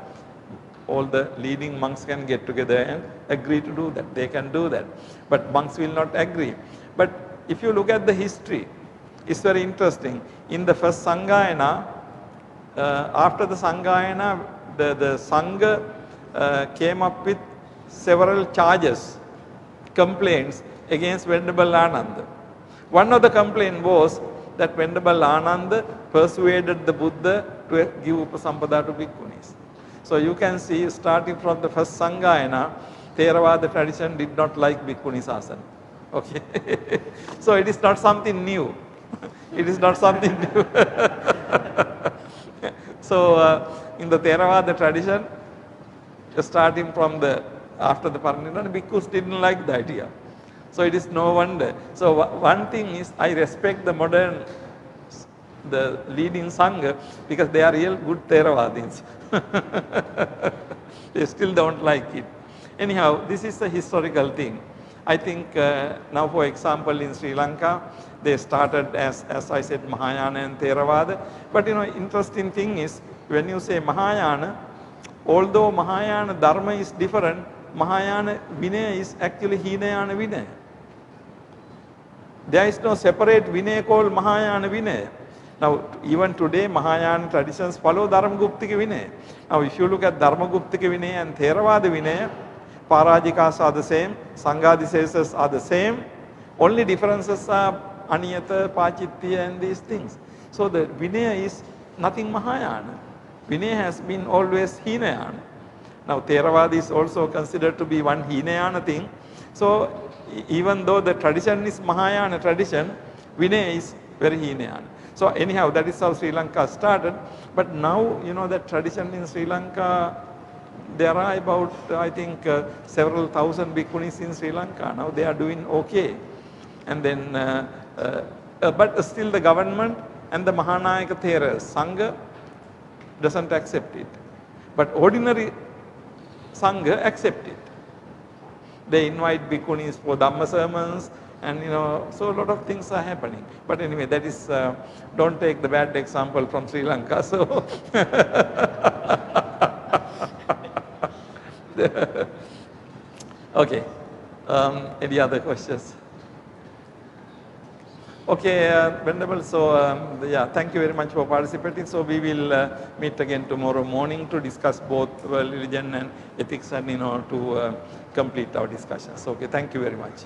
all the leading monks can get together and agree to do that. They can do that. But monks will not agree. But if you look at the history, it's very interesting. In the first Sanghayana, after the Sanghayana, the Sangha came up with several charges, complaints against Venerable Ananda. One of the complaint was that Venerable Ananda persuaded the Buddha to give Upasampada to Bhikkhunis. So you can see, starting from the first Sanghayana, Theravada tradition did not like Bhikkhuni Sasana. Okay. So it is not something new. It is not something new. So in the Theravada tradition, starting from after the Parinirvana, bhikkhus didn't like the idea. So it is no wonder. So one thing is, I respect the modern, the leading Sangha, because they are real good Theravadins. They still don't like it. Anyhow, this is a historical thing. I think now, for example, in Sri Lanka, they started as I said, Mahayana and Theravada. But interesting thing is, when you say Mahayana, although Mahayana Dharma is different, Mahayana Vinaya is actually Hinayana Vinaya. There is no separate Vinaya called Mahayana Vinaya. Now, even today, Mahayana traditions follow Dharmaguptika Vinaya. Now, if you look at Dharmaguptika Vinaya and Theravada Vinaya, Parajikas are the same, Sanghadisesas are the same, only differences are Aniyata, Pachitya and these things. So, the Vinaya is nothing Mahayana. Vinaya has been always Hinayana. Now, Theravada is also considered to be one Hinayana thing. So, even though the tradition is Mahayana tradition, Vinaya is very Hinayana. So anyhow, that is how Sri Lanka started. But now, the tradition in Sri Lanka, there are about, I think, several thousand bhikkhunis in Sri Lanka. Now they are doing okay. And then, but still the government and the Mahanayaka Thera Sangha doesn't accept it. But ordinary Sangha accept it. They invite bhikkhunis for Dhamma sermons, and so a lot of things are happening. But anyway, that is, don't take the bad example from Sri Lanka. So, okay. Any other questions? Okay, Venerable, so yeah, thank you very much for participating. So we will meet again tomorrow morning to discuss both religion and ethics and to complete our discussions. Okay, thank you very much.